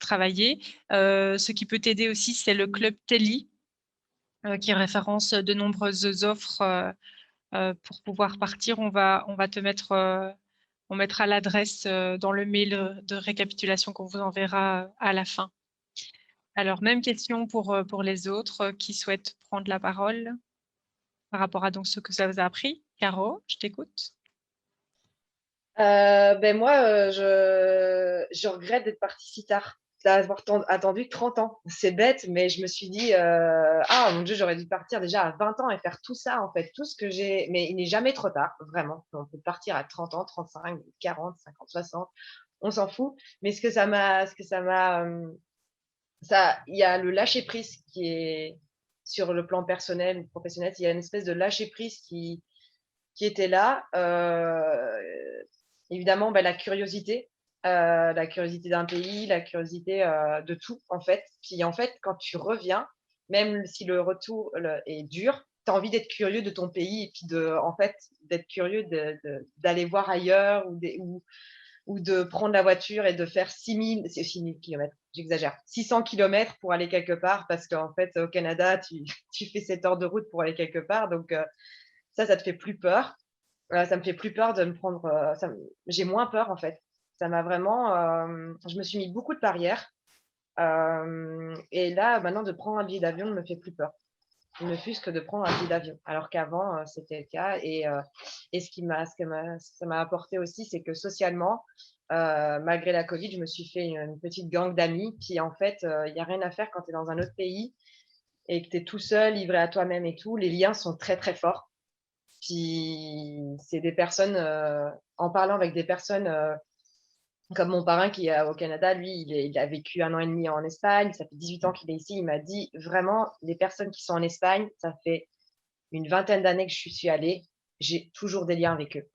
travailler. Ce qui peut t'aider aussi, c'est le club Teli, qui référence de nombreuses offres pour pouvoir partir. On va te mettre, on mettra l'adresse dans le mail de récapitulation qu'on vous enverra à la fin. Alors, même question pour les autres qui souhaitent prendre la parole par rapport à donc ce que ça vous a appris. Caro, je t'écoute. Ben moi, je regrette d'être partie si tard, d'avoir attendu 30 ans. C'est bête, mais je me suis dit, ah mon Dieu, j'aurais dû partir déjà à 20 ans et faire tout ça, en fait, tout ce que j'ai. Mais il n'est jamais trop tard, vraiment. On peut partir à 30 ans, 35, 40, 50, 60, on s'en fout. Mais il y a le lâcher prise qui est sur le plan personnel ou professionnel. Il y a une espèce de lâcher prise qui était là. Évidemment, la curiosité d'un pays, la curiosité de tout, en fait. Puis, en fait, quand tu reviens, même si le retour est dur, tu as envie d'être curieux de ton pays et puis en fait, d'être curieux d'aller voir ailleurs ou de prendre la voiture et de faire 6 000 kilomètres, j'exagère, 600 kilomètres pour aller quelque part parce qu'en fait, au Canada, tu fais 7 heures de route pour aller quelque part. Donc, ça te fait plus peur. Ça me fait plus peur de me prendre. J'ai moins peur en fait. Ça m'a vraiment. Je me suis mis beaucoup de barrières. Et là, maintenant, de prendre un billet d'avion ne me fait plus peur. Ne fût-ce que de prendre un billet d'avion. Alors qu'avant, c'était le cas. Et ça m'a apporté aussi, c'est que socialement, malgré la Covid, je me suis fait une petite gang d'amis. Puis en fait, il n'y a rien à faire quand tu es dans un autre pays et que tu es tout seul, livré à toi-même et tout. Les liens sont très, très forts. Puis c'est des personnes, en parlant avec des personnes comme mon parrain qui est au Canada, lui, il a vécu 1 an et demi en Espagne, ça fait 18 ans qu'il est ici. Il m'a dit vraiment, les personnes qui sont en Espagne, ça fait une vingtaine d'années que je suis allée, j'ai toujours des liens avec eux.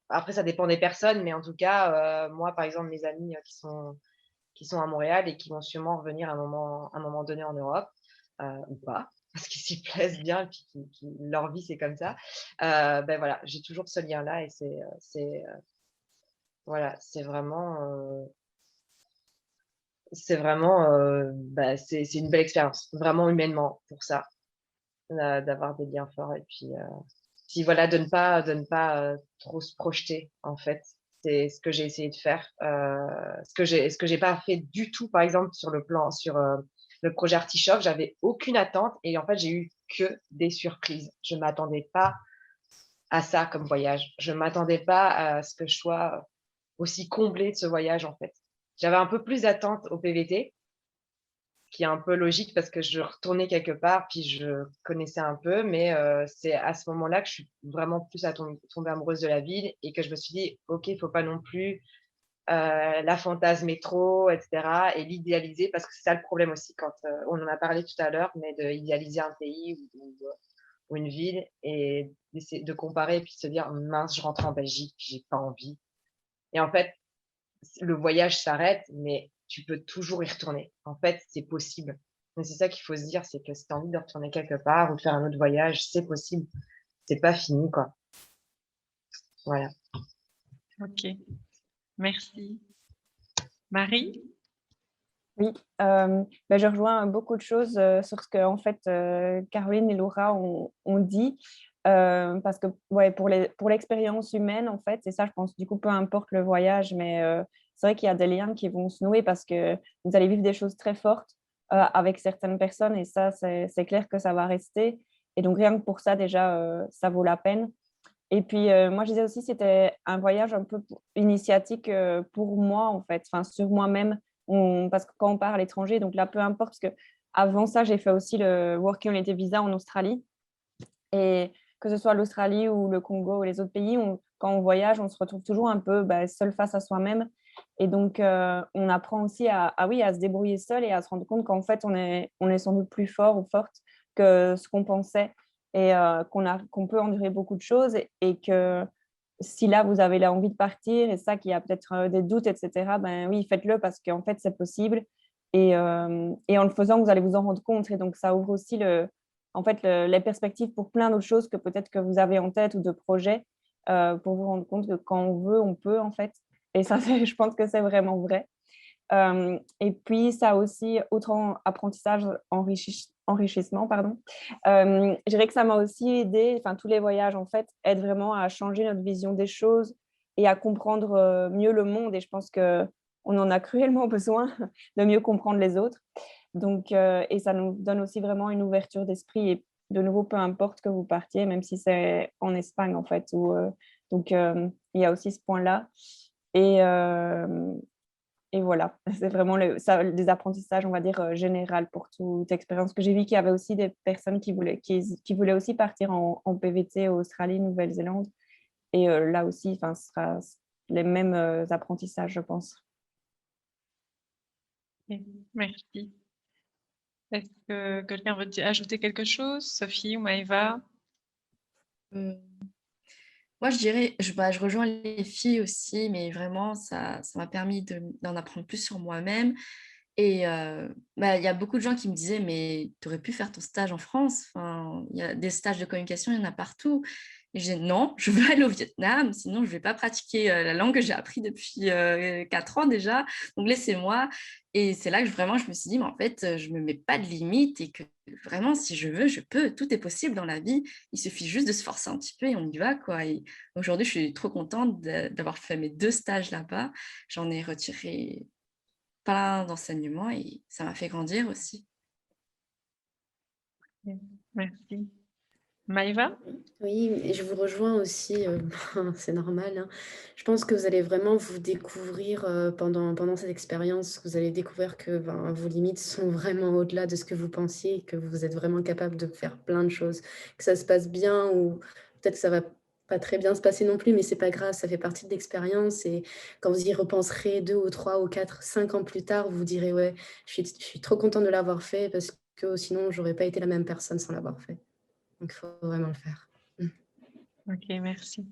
Après, ça dépend des personnes, mais en tout cas, moi, par exemple, mes amis qui sont à Montréal et qui vont sûrement revenir à un moment donné en Europe, ou pas, parce qu'ils s'y plaisent bien et puis leur vie, c'est comme ça. Voilà, j'ai toujours ce lien-là et voilà, c'est une belle expérience, vraiment humainement pour ça, d'avoir des liens forts et puis voilà, de ne pas trop se projeter en fait. C'est ce que j'ai essayé de faire. Ce que j'ai pas fait du tout, par exemple, sur le projet Artichoke, j'avais aucune attente et en fait, j'ai eu que des surprises. Je m'attendais pas à ça comme voyage. Je m'attendais pas à ce que je sois aussi comblée de ce voyage en fait. J'avais un peu plus d'attente au PVT, qui est un peu logique parce que je retournais quelque part, puis je connaissais un peu, mais c'est à ce moment-là que je suis vraiment plus tombée amoureuse de la ville et que je me suis dit, OK, il ne faut pas non plus la fantasmer trop, etc. et l'idéaliser parce que c'est ça le problème aussi quand on en a parlé tout à l'heure, mais d'idéaliser un pays ou une ville et d'essayer de comparer et puis de se dire, mince, je rentre en Belgique, j'ai pas envie. Et en fait, le voyage s'arrête, mais tu peux toujours y retourner. En fait, c'est possible. Mais c'est ça qu'il faut se dire, c'est que si tu as envie de retourner quelque part ou de faire un autre voyage, c'est possible. C'est pas fini, quoi. Voilà. Ok, merci. Marie? Oui, je rejoins beaucoup de choses sur ce que en fait, Caroline et Laura ont dit. Parce que ouais, pour l'expérience humaine, en fait, c'est ça, je pense, du coup, peu importe le voyage, mais c'est vrai qu'il y a des liens qui vont se nouer parce que vous allez vivre des choses très fortes avec certaines personnes et ça, c'est clair que ça va rester. Et donc, rien que pour ça, déjà, ça vaut la peine. Et puis, moi, je disais aussi, c'était un voyage un peu initiatique pour moi, en fait, enfin, sur moi-même, parce que quand on part à l'étranger, donc là, peu importe, parce que avant ça, j'ai fait aussi le Working Holiday Visa en Australie. Et que ce soit l'Australie ou le Congo ou les autres pays, quand on voyage, on se retrouve toujours un peu seul face à soi-même. Et donc, on apprend aussi oui, à se débrouiller seul et à se rendre compte qu'en fait, on est sans doute plus fort ou forte que ce qu'on pensait et qu'on peut endurer beaucoup de choses et que si là, vous avez envie de partir et ça, qu'il y a peut-être des doutes, etc., ben oui, faites-le parce qu'en fait, c'est possible. Et en le faisant, vous allez vous en rendre compte. Et donc, ça ouvre aussi les perspectives pour plein d'autres choses que peut-être que vous avez en tête ou de projets pour vous rendre compte que quand on veut, on peut, en fait. Et ça, je pense que c'est vraiment vrai. Et puis, ça a aussi, autre apprentissage, enrichissement, pardon. Je dirais que ça m'a aussi aidé, enfin, tous les voyages, en fait, aident vraiment à changer notre vision des choses et à comprendre mieux le monde. Et je pense qu'on en a cruellement besoin de mieux comprendre les autres. Donc, et ça nous donne aussi vraiment une ouverture d'esprit. Et de nouveau, peu importe que vous partiez, même si c'est en Espagne, en fait. Donc, il y a aussi ce point-là. Et voilà, c'est vraiment des apprentissages, on va dire, général pour toute expérience que j'ai vu qu'il y avait aussi des personnes qui voulaient aussi partir en PVT en Australie, Nouvelle-Zélande. Et là aussi, ce sera les mêmes apprentissages, je pense. Merci. Est-ce que quelqu'un veut ajouter quelque chose? Sophie ou Maëva? Moi, je dirais, je rejoins les filles aussi, mais vraiment, ça m'a permis d'en apprendre plus sur moi-même. Et il y a beaucoup de gens qui me disaient, mais tu aurais pu faire ton stage en France. Enfin, il y a des stages de communication, il y en a partout. Et je disais, non, je veux aller au Vietnam, sinon je ne vais pas pratiquer la langue que j'ai appris depuis 4 ans déjà. Donc laissez-moi. Et c'est là que vraiment je me suis dit, mais en fait, je ne me mets pas de limite et que vraiment, si je veux, je peux. Tout est possible dans la vie. Il suffit juste de se forcer un petit peu et on y va, quoi. Et aujourd'hui, je suis trop contente d'avoir fait mes 2 stages là-bas. J'en ai retiré plein d'enseignements et ça m'a fait grandir aussi. Merci. Maëva? Oui, et je vous rejoins aussi, c'est normal, hein. Je pense que vous allez vraiment vous découvrir pendant cette expérience. Vous allez découvrir que vos limites sont vraiment au-delà de ce que vous pensiez et que vous êtes vraiment capable de faire plein de choses. Que ça se passe bien ou peut-être que ça va pas très bien se passer non plus, mais c'est pas grave, ça fait partie de l'expérience. Et quand vous y repenserez 2 ou 3 ou 4, 5 ans plus tard, vous vous direz, ouais, je suis trop contente de l'avoir fait parce que sinon, j'aurais pas été la même personne sans l'avoir fait. Donc, il faut vraiment le faire. Ok, merci.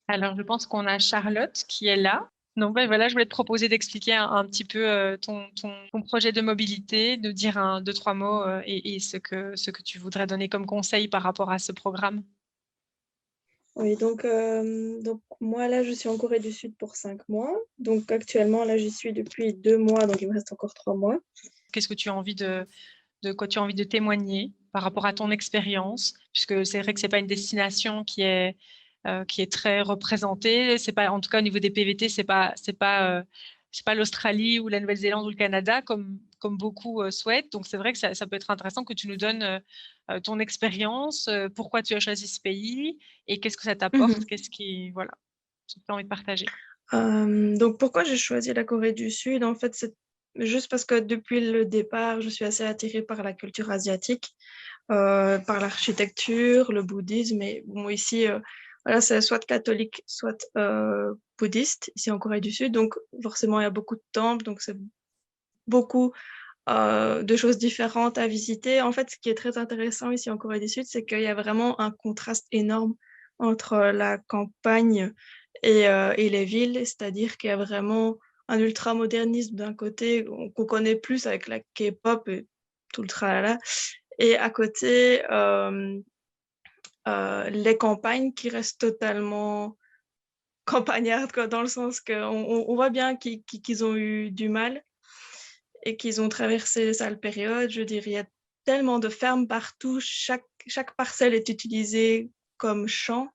Alors, je pense qu'on a Charlotte qui est là. Donc, voilà, je voulais te proposer d'expliquer un petit peu ton projet de mobilité, de dire 2-3 mots et ce que tu voudrais donner comme conseil par rapport à ce programme. Oui, donc moi, là, je suis en Corée du Sud pour 5 mois. Donc, actuellement, là, j'y suis depuis 2 mois, donc il me reste encore 3 mois. Qu'est-ce que tu as envie de quoi tu as envie de témoigner par rapport à ton expérience, puisque c'est vrai que c'est pas une destination qui est très représentée. C'est pas, en tout cas au niveau des PVT, c'est pas l'Australie ou la Nouvelle-Zélande ou le Canada comme beaucoup souhaitent. Donc c'est vrai que ça peut être intéressant que tu nous donnes ton expérience, pourquoi tu as choisi ce pays et qu'est-ce que ça t'apporte, qu'est-ce qui voilà, tu as envie de partager. Donc, pourquoi j'ai choisi la Corée du Sud? En fait, c'est juste parce que depuis le départ, je suis assez attirée par la culture asiatique, par l'architecture, le bouddhisme. Et bon, ici, voilà, c'est soit catholique, soit bouddhiste, ici en Corée du Sud. Donc, forcément, il y a beaucoup de temples, donc c'est beaucoup de choses différentes à visiter. En fait, ce qui est très intéressant ici en Corée du Sud, c'est qu'il y a vraiment un contraste énorme entre la campagne et les villes, c'est-à-dire qu'il y a vraiment un ultra-modernisme d'un côté qu'on connaît plus avec la K-pop et tout le tralala, et à côté, les campagnes qui restent totalement campagnardes, quoi, dans le sens qu'on voit bien qu'ils ont eu du mal et qu'ils ont traversé les sales périodes. Je dirais, il y a tellement de fermes partout, chaque parcelle est utilisée comme champ.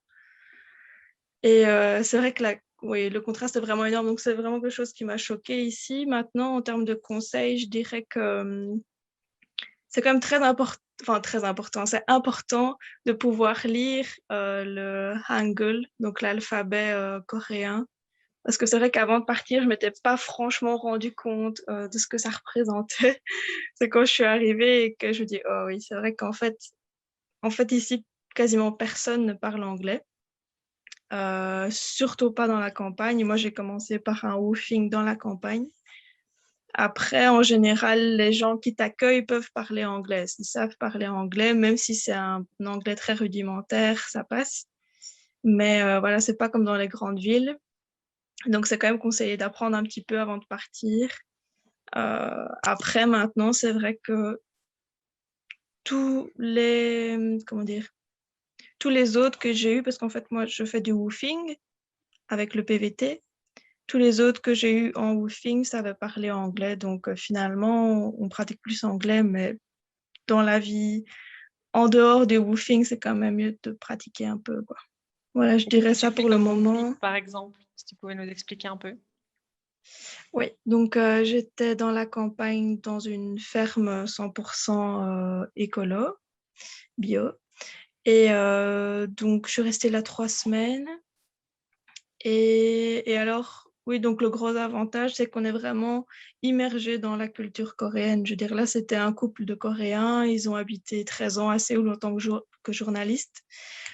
Et c'est vrai que oui, le contraste est vraiment énorme, donc c'est vraiment quelque chose qui m'a choquée ici. Maintenant, en termes de conseils, je dirais que c'est quand même très important, c'est important de pouvoir lire le Hangul, donc l'alphabet coréen. Parce que c'est vrai qu'avant de partir, je ne m'étais pas franchement rendu compte de ce que ça représentait. C'est quand je suis arrivée et que je dis, oh oui, c'est vrai qu'en fait, ici, quasiment personne ne parle anglais. Surtout pas dans la campagne. Moi, j'ai commencé par un woofing dans la campagne. Après, en général, les gens qui t'accueillent peuvent parler anglais. Ils savent parler anglais, même si c'est un anglais très rudimentaire, ça passe. Mais voilà, c'est pas comme dans les grandes villes. Donc, c'est quand même conseillé d'apprendre un petit peu avant de partir. Après, maintenant, c'est vrai que comment dire, tous les autres que j'ai eus, parce qu'en fait, moi, je fais du woofing avec le PVT. Tous les autres que j'ai eus en woofing savaient parler anglais. Donc, finalement, on pratique plus anglais, mais dans la vie, en dehors du woofing, c'est quand même mieux de pratiquer un peu, quoi. Voilà, je Et qu'est-ce dirais que tu ça fais pour le comme moment. woofing, par exemple, si tu pouvais nous expliquer un peu. Oui, donc j'étais dans la campagne dans une ferme 100% écolo, bio. Et donc, je suis restée là 3 semaines. Et alors, oui, donc le gros avantage, c'est qu'on est vraiment immergé dans la culture coréenne. Je veux dire, là, c'était un couple de Coréens. Ils ont habité 13 ans à Séoul en tant que journalistes.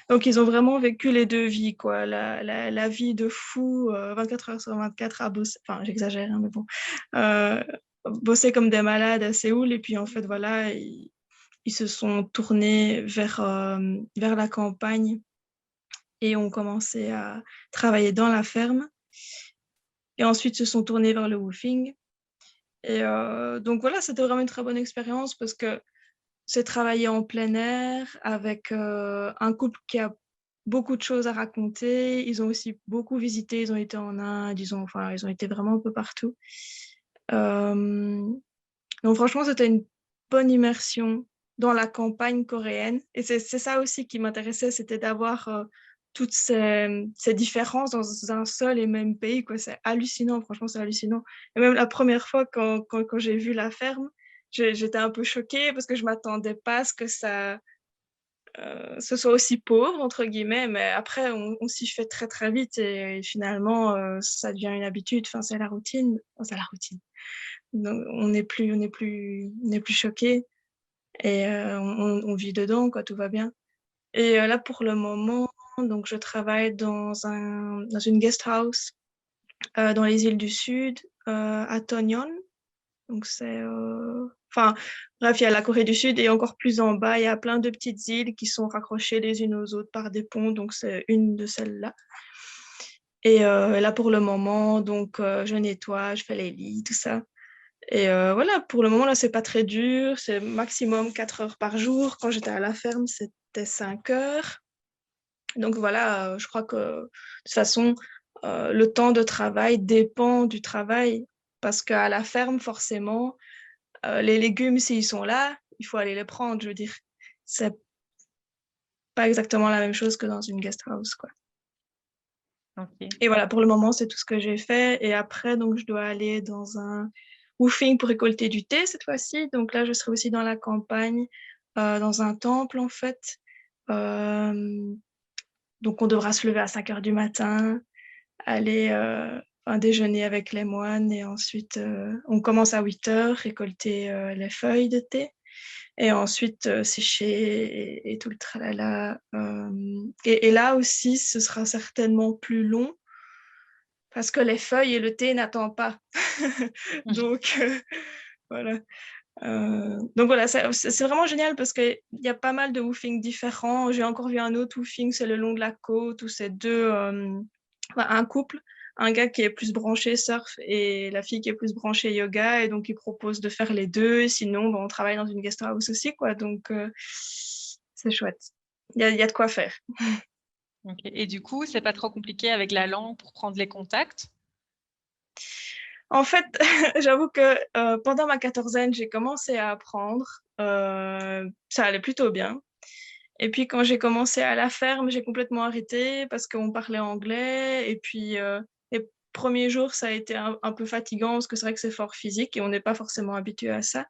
Donc, ils ont vraiment vécu les deux vies, quoi. La vie de fou, 24 heures sur 24 à bosser. Enfin, j'exagère, hein, mais bon. Euh, Bosser comme des malades à Séoul. Et puis, en fait, voilà, ils se sont tournés vers la campagne et ont commencé à travailler dans la ferme. Et ensuite, se sont tournés vers le woofing. Et donc, voilà, c'était vraiment une très bonne expérience parce que c'est travailler en plein air avec un couple qui a beaucoup de choses à raconter. Ils ont aussi beaucoup visité. Ils ont été en Inde. Ils ont été vraiment un peu partout. Donc, franchement, c'était une bonne immersion dans la campagne coréenne. Et c'est ça aussi qui m'intéressait, c'était d'avoir toutes ces différences dans un seul et même pays, quoi. C'est hallucinant, franchement, c'est hallucinant. Et même la première fois, quand j'ai vu la ferme, j'étais un peu choquée parce que je ne m'attendais pas à ce que ce soit aussi pauvre, entre guillemets. Mais après, on s'y fait très, très vite et finalement, ça devient une habitude. Enfin, c'est la routine. Enfin, c'est la routine. Donc, on n'est plus choqué et on vit dedans, quoi, tout va bien. Et là, pour le moment, donc, je travaille dans une guest house dans les îles du Sud, à Tonyon. Donc, enfin, bref, il y a la Corée du Sud et encore plus en bas, il y a plein de petites îles qui sont raccrochées les unes aux autres par des ponts. Donc, c'est une de celles-là. Et là, pour le moment, donc, je nettoie, je fais les lits, tout ça. Et voilà, pour le moment, là, c'est pas très dur. C'est maximum 4 heures par jour. Quand j'étais à la ferme, c'était 5 heures. Donc voilà, je crois que de toute façon, le temps de travail dépend du travail. Parce qu'à la ferme, forcément, les légumes, s'ils sont là, il faut aller les prendre. Je veux dire, c'est pas exactement la même chose que dans une guest house, quoi. Ok. Et voilà, pour le moment, c'est tout ce que j'ai fait. Et après, donc, je dois aller dans un woofing pour récolter du thé cette fois-ci. Donc là, je serai aussi dans la campagne, dans un temple, en fait. Euh, donc, on devra se lever à 5 heures du matin, aller déjeuner avec les moines. Et ensuite, on commence à 8 heures, récolter les feuilles de thé. Et ensuite, sécher et tout le tralala. Et là aussi, ce sera certainement plus long parce que les feuilles et le thé n'attendent pas. Donc, voilà. Donc voilà, c'est vraiment génial parce qu'il y a pas mal de woofing différents. J'ai encore vu un autre woofing, c'est le long de la côte, où c'est un couple, un gars qui est plus branché surf et la fille qui est plus branchée yoga. Et donc, ils proposent de faire les deux. Sinon, on travaille dans une guest house aussi, quoi. Donc, c'est chouette. Il y a de quoi faire. Ok. Et du coup, c'est pas trop compliqué avec la langue pour prendre les contacts? En fait, j'avoue que pendant ma quatorzaine, j'ai commencé à apprendre. Ça allait plutôt bien. Et puis, quand j'ai commencé à la ferme, j'ai complètement arrêté parce qu'on parlait anglais. Et puis, les premiers jours, ça a été un peu fatigant parce que c'est vrai que c'est fort physique et on n'est pas forcément habitué à ça.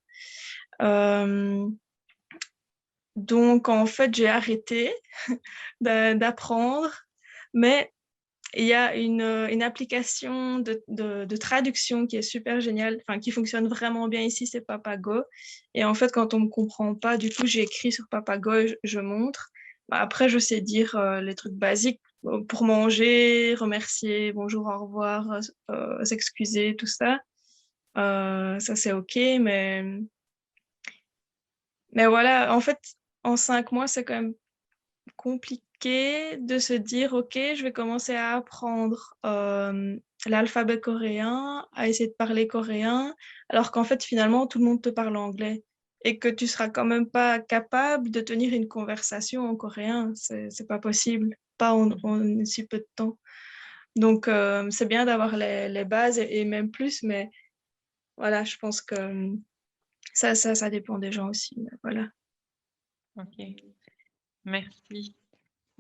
Donc, en fait, j'ai arrêté d'apprendre. Mais il y a une application de traduction qui est super géniale, enfin, qui fonctionne vraiment bien ici, c'est Papago. Et en fait, quand on ne me comprend pas, du coup, j'ai écrit sur Papago et je montre. Après, je sais dire les trucs basiques pour manger, remercier, bonjour, au revoir, s'excuser, tout ça. Ça, c'est OK, mais voilà, en fait, en 5 mois, c'est quand même compliqué. compliqué de se dire, OK, je vais commencer à apprendre l'alphabet coréen, à essayer de parler coréen, alors qu'en fait, finalement, tout le monde te parle anglais et que tu seras quand même pas capable de tenir une conversation en coréen. C'est pas possible, pas en si peu de temps. Donc, c'est bien d'avoir les bases et même plus, mais voilà, je pense que ça dépend des gens aussi. Voilà. Ok, merci.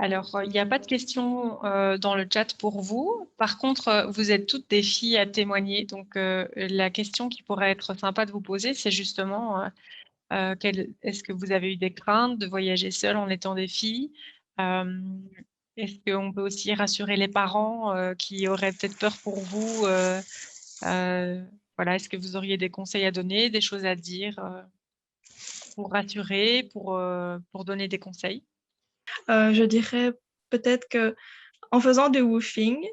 Alors, il n'y a pas de questions dans le chat pour vous. Par contre, vous êtes toutes des filles à témoigner. Donc, la question qui pourrait être sympa de vous poser, c'est justement, est-ce que vous avez eu des craintes de voyager seule en étant des filles? Est-ce qu'on peut aussi rassurer les parents qui auraient peut-être peur pour vous? Voilà, est-ce que vous auriez des conseils à donner, des choses à dire pour rassurer, pour donner des conseils? Je dirais peut-être que en faisant du woofing,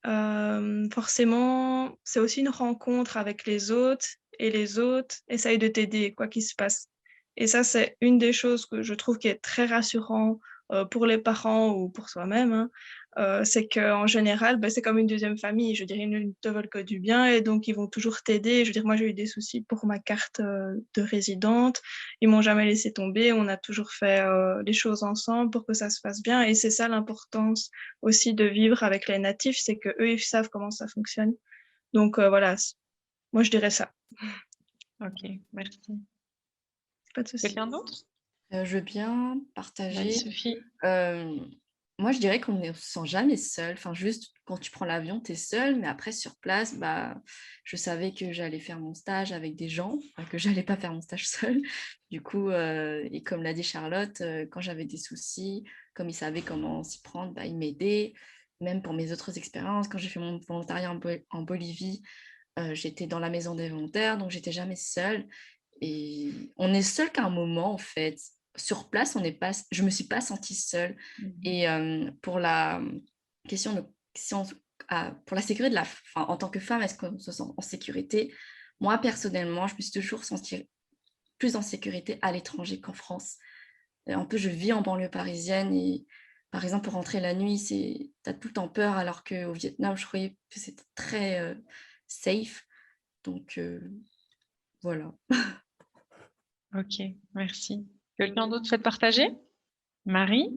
forcément, c'est aussi une rencontre avec les autres et les autres essayent de t'aider, quoi qu'il se passe. Et ça, c'est une des choses que je trouve qui est très rassurant pour les parents ou pour soi-même, hein. C'est qu'en général, c'est comme une deuxième famille. Je dirais, ils ne te veulent que du bien et donc ils vont toujours t'aider. Je veux dire, moi, j'ai eu des soucis pour ma carte de résidente. Ils m'ont jamais laissé tomber. On a toujours fait les choses ensemble pour que ça se passe bien. Et c'est ça l'importance aussi de vivre avec les natifs, c'est que eux ils savent comment ça fonctionne. Donc voilà, moi je dirais ça. Ok, merci. Pas de souci. Quelqu'un d'autre? Je veux bien Vas-y, partager. Sophie. Moi, je dirais qu'on ne se sent jamais seul. Enfin, juste quand tu prends l'avion, tu es seul. Mais après, sur place, je savais que j'allais faire mon stage avec des gens, enfin, que j'allais pas faire mon stage seule. Du coup, et comme l'a dit Charlotte, quand j'avais des soucis, comme ils savaient comment s'y prendre, ils m'aidaient. Même pour mes autres expériences, quand j'ai fait mon volontariat en Bolivie, j'étais dans la maison des volontaires, donc j'étais jamais seule. Et on est seul qu'à un moment, en fait. Sur place, je me suis pas sentie seule. Et pour la question de pour la sécurité en tant que femme, est-ce qu'on se sent en sécurité? Moi, personnellement, je me suis toujours sentie plus en sécurité à l'étranger qu'en France. En plus, je vis en banlieue parisienne et par exemple, pour rentrer la nuit, tu as tout le temps peur, alors qu'au Vietnam, je croyais que c'était très safe. Donc, voilà. Ok, merci. Quelqu'un d'autre souhaite partager? Marie?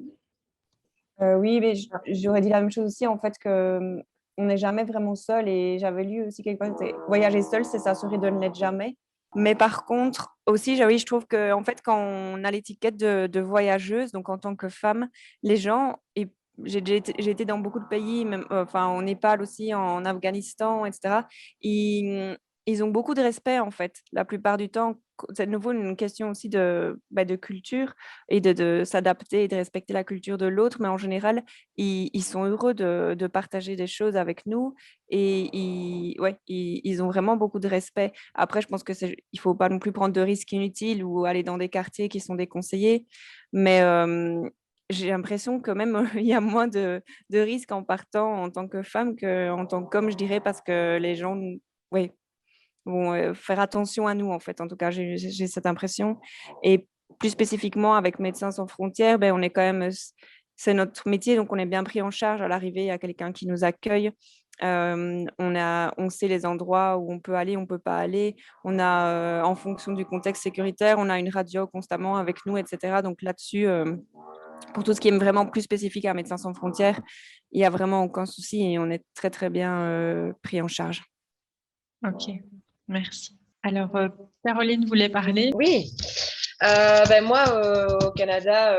Oui, mais j'aurais dit la même chose aussi, en fait, que on n'est jamais vraiment seul. Et j'avais lu aussi quelque part, c'est voyager seul, c'est s'assurer de ne l'être jamais. Mais par contre, aussi, oui, je trouve que en fait, quand on a l'étiquette de voyageuse, donc en tant que femme, les gens, et j'ai été dans beaucoup de pays, même, enfin en Népal aussi, en Afghanistan, etc. Ils ont beaucoup de respect, en fait, la plupart du temps. C'est de nouveau une question aussi de culture et de s'adapter et de respecter la culture de l'autre. Mais en général, ils sont heureux de partager des choses avec nous et ils ont vraiment beaucoup de respect. Après, je pense que il faut pas non plus prendre de risques inutiles ou aller dans des quartiers qui sont déconseillés. Mais j'ai l'impression que même il y a moins de risques en partant en tant que femme qu'en tant qu'homme, je dirais, parce que les gens, oui, vont faire attention à nous, en fait. En tout cas, j'ai cette impression. Et plus spécifiquement, avec Médecins sans frontières, on est quand même, c'est notre métier, donc on est bien pris en charge à l'arrivée. Il y a quelqu'un qui nous accueille. On sait les endroits où on peut aller, on ne peut pas aller. On a, en fonction du contexte sécuritaire, on a une radio constamment avec nous, etc. Donc là-dessus, pour tout ce qui est vraiment plus spécifique à Médecins sans frontières, il n'y a vraiment aucun souci et on est très, très bien pris en charge. Ok, merci. Alors, Caroline voulait parler. Oui, moi, au Canada,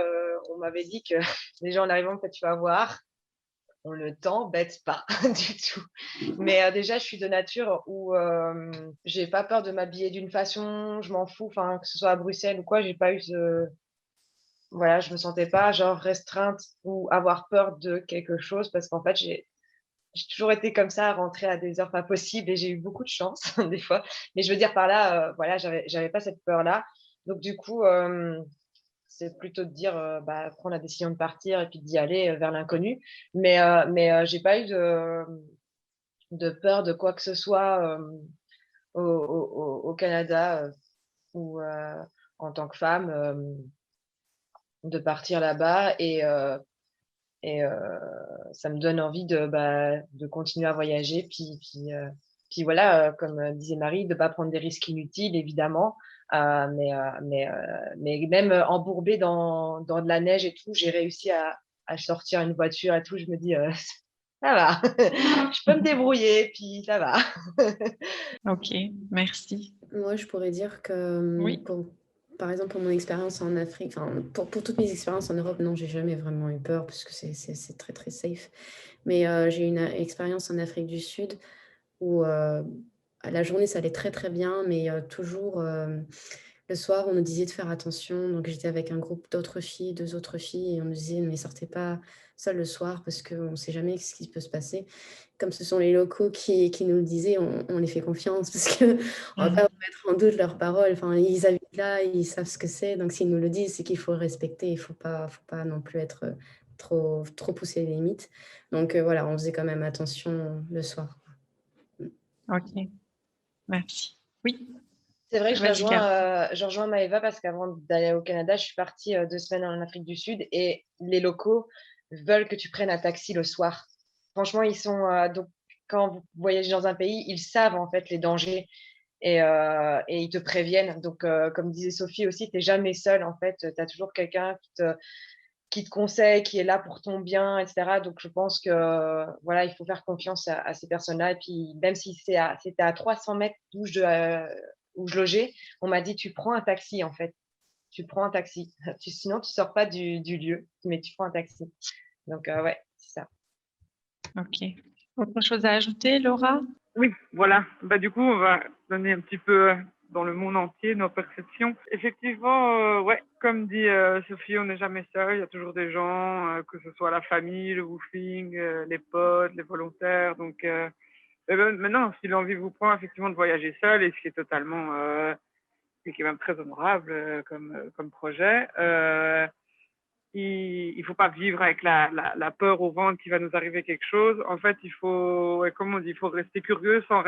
on m'avait dit que déjà en arrivant, peut-être tu vas voir, on ne t'embête pas du tout. Mais déjà, je suis de nature où j'ai pas peur de m'habiller d'une façon, je m'en fous, enfin, que ce soit à Bruxelles ou quoi, j'ai pas eu voilà, je me sentais pas genre restreinte ou avoir peur de quelque chose parce qu'en fait, j'ai toujours été comme ça, à rentrer à des heures pas possibles et j'ai eu beaucoup de chance des fois. Mais je veux dire par là, voilà, j'avais pas cette peur-là. Donc du coup, c'est plutôt de dire, prendre la décision de partir et puis d'y aller vers l'inconnu. Mais j'ai pas eu de peur de quoi que ce soit au Canada ou en tant que femme. de partir là-bas et ça me donne envie de continuer à voyager. Puis voilà, comme disait Marie, de ne pas prendre des risques inutiles, évidemment. Mais même embourbée dans de la neige et tout, j'ai réussi à sortir une voiture et tout. Je me dis, ça va, je peux me débrouiller, puis ça va. Ok, merci. Moi, je pourrais dire que, Oui. par exemple, pour mon expérience en Afrique, pour toutes mes expériences en Europe, non, j'ai jamais vraiment eu peur parce que c'est très, très safe. Mais j'ai eu une expérience en Afrique du Sud où la journée, ça allait très, très bien, mais toujours le soir, on nous disait de faire attention. Donc, j'étais avec un groupe d'autres filles, 2 autres filles, et on nous disait, ne sortez pas seul le soir parce qu'on ne sait jamais ce qui peut se passer. Comme ce sont les locaux qui nous le disaient, on les fait confiance parce qu'on ne va pas remettre en doute leurs paroles. Enfin, ils habitent là, ils savent ce que c'est. Donc, s'ils nous le disent, c'est qu'il faut le respecter. Il ne faut pas non plus être trop pousser les limites. Donc, voilà, on faisait quand même attention le soir. Ok, merci. Oui. C'est vrai que Vas-y, Carole. je rejoins Maëva parce qu'avant d'aller au Canada, je suis partie 2 semaines en Afrique du Sud et les locaux veulent que tu prennes un taxi le soir. Franchement, ils sont donc quand vous voyagez dans un pays, ils savent en fait les dangers et ils te préviennent. Donc, comme disait Sophie aussi, tu n'es jamais seule en fait. Tu as toujours quelqu'un qui te conseille, qui est là pour ton bien, etc. Donc, je pense que voilà, il faut faire confiance à ces personnes-là. Et puis, même si c'était à 300 mètres d'où où je logeais, on m'a dit, tu prends un taxi, en fait. Tu prends un taxi. Sinon, tu sors pas du lieu, mais tu prends un taxi. Donc, ouais, c'est ça. Ok. Autre chose à ajouter, Laura? Oui, voilà. Du coup, on va donner un petit peu dans le monde entier nos perceptions. Effectivement, ouais, comme dit Sophie, on n'est jamais seul. Il y a toujours des gens, que ce soit la famille, le woofing, les potes, les volontaires. Donc, maintenant, si l'envie vous prend effectivement de voyager seul, et ce qui est totalement, c'est quand même très honorable comme projet. Il faut pas vivre avec la peur au ventre qu'il va nous arriver quelque chose. En fait, il faut, ouais, comme on dit, il faut rester curieux sans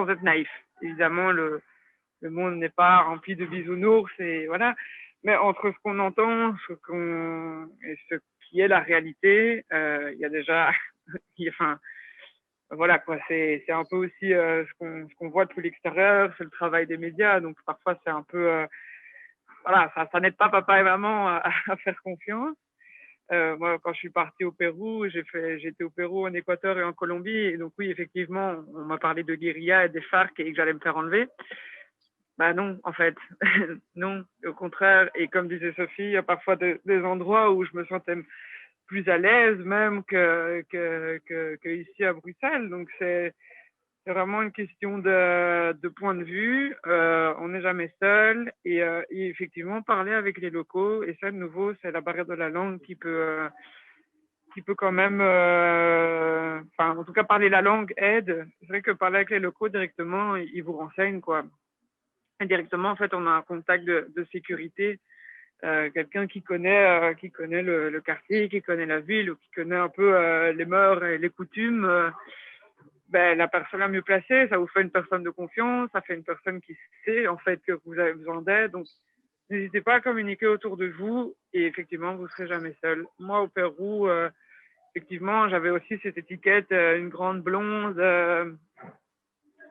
être naïf. Évidemment, le monde n'est pas rempli de bisounours et voilà. Mais entre ce qu'on entend, et ce qui est la réalité, il y a déjà, enfin, voilà quoi. C'est un peu aussi ce qu'on voit depuis l'extérieur, c'est le travail des médias. Donc parfois c'est un peu, voilà, ça n'aide pas papa et maman à faire confiance. Moi, quand je suis partie au Pérou, j'étais au Pérou, en Équateur et en Colombie. Et donc, oui, effectivement, on m'a parlé de guérilla et des FARC et que j'allais me faire enlever. Bah non, en fait. Non, au contraire. Et comme disait Sophie, il y a parfois des endroits où je me sentais plus à l'aise même que ici à Bruxelles. Donc, c'est vraiment une question de point de vue. On n'est jamais seul et effectivement parler avec les locaux. Et ça, de nouveau, c'est la barrière de la langue qui peut quand même, en tout cas parler la langue aide. C'est vrai que parler avec les locaux directement, ils vous renseignent quoi. Et directement, en fait, on a un contact de sécurité. Quelqu'un qui connaît le quartier, qui connaît la ville ou qui connaît un peu les mœurs et les coutumes. La personne la mieux placée, ça vous fait une personne de confiance, ça fait une personne qui sait en fait que vous avez besoin d'aide. Donc, n'hésitez pas à communiquer autour de vous et effectivement, vous ne serez jamais seul. Moi, au Pérou, effectivement, j'avais aussi cette étiquette, une grande blonde.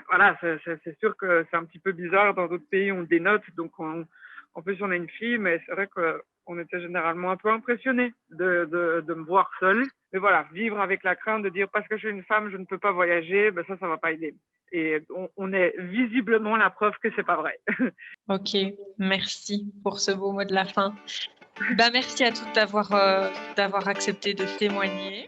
Voilà, c'est sûr que c'est un petit peu bizarre. Dans d'autres pays, on dénote, donc en plus, on a une fille, mais c'est vrai qu'on était généralement un peu impressionnés de me voir seule. Mais voilà, vivre avec la crainte de dire parce que je suis une femme, je ne peux pas voyager, ça ne va pas aider. Et on est visiblement la preuve que ce n'est pas vrai. Ok, merci pour ce beau mot de la fin. Merci à toutes d'avoir accepté de témoigner.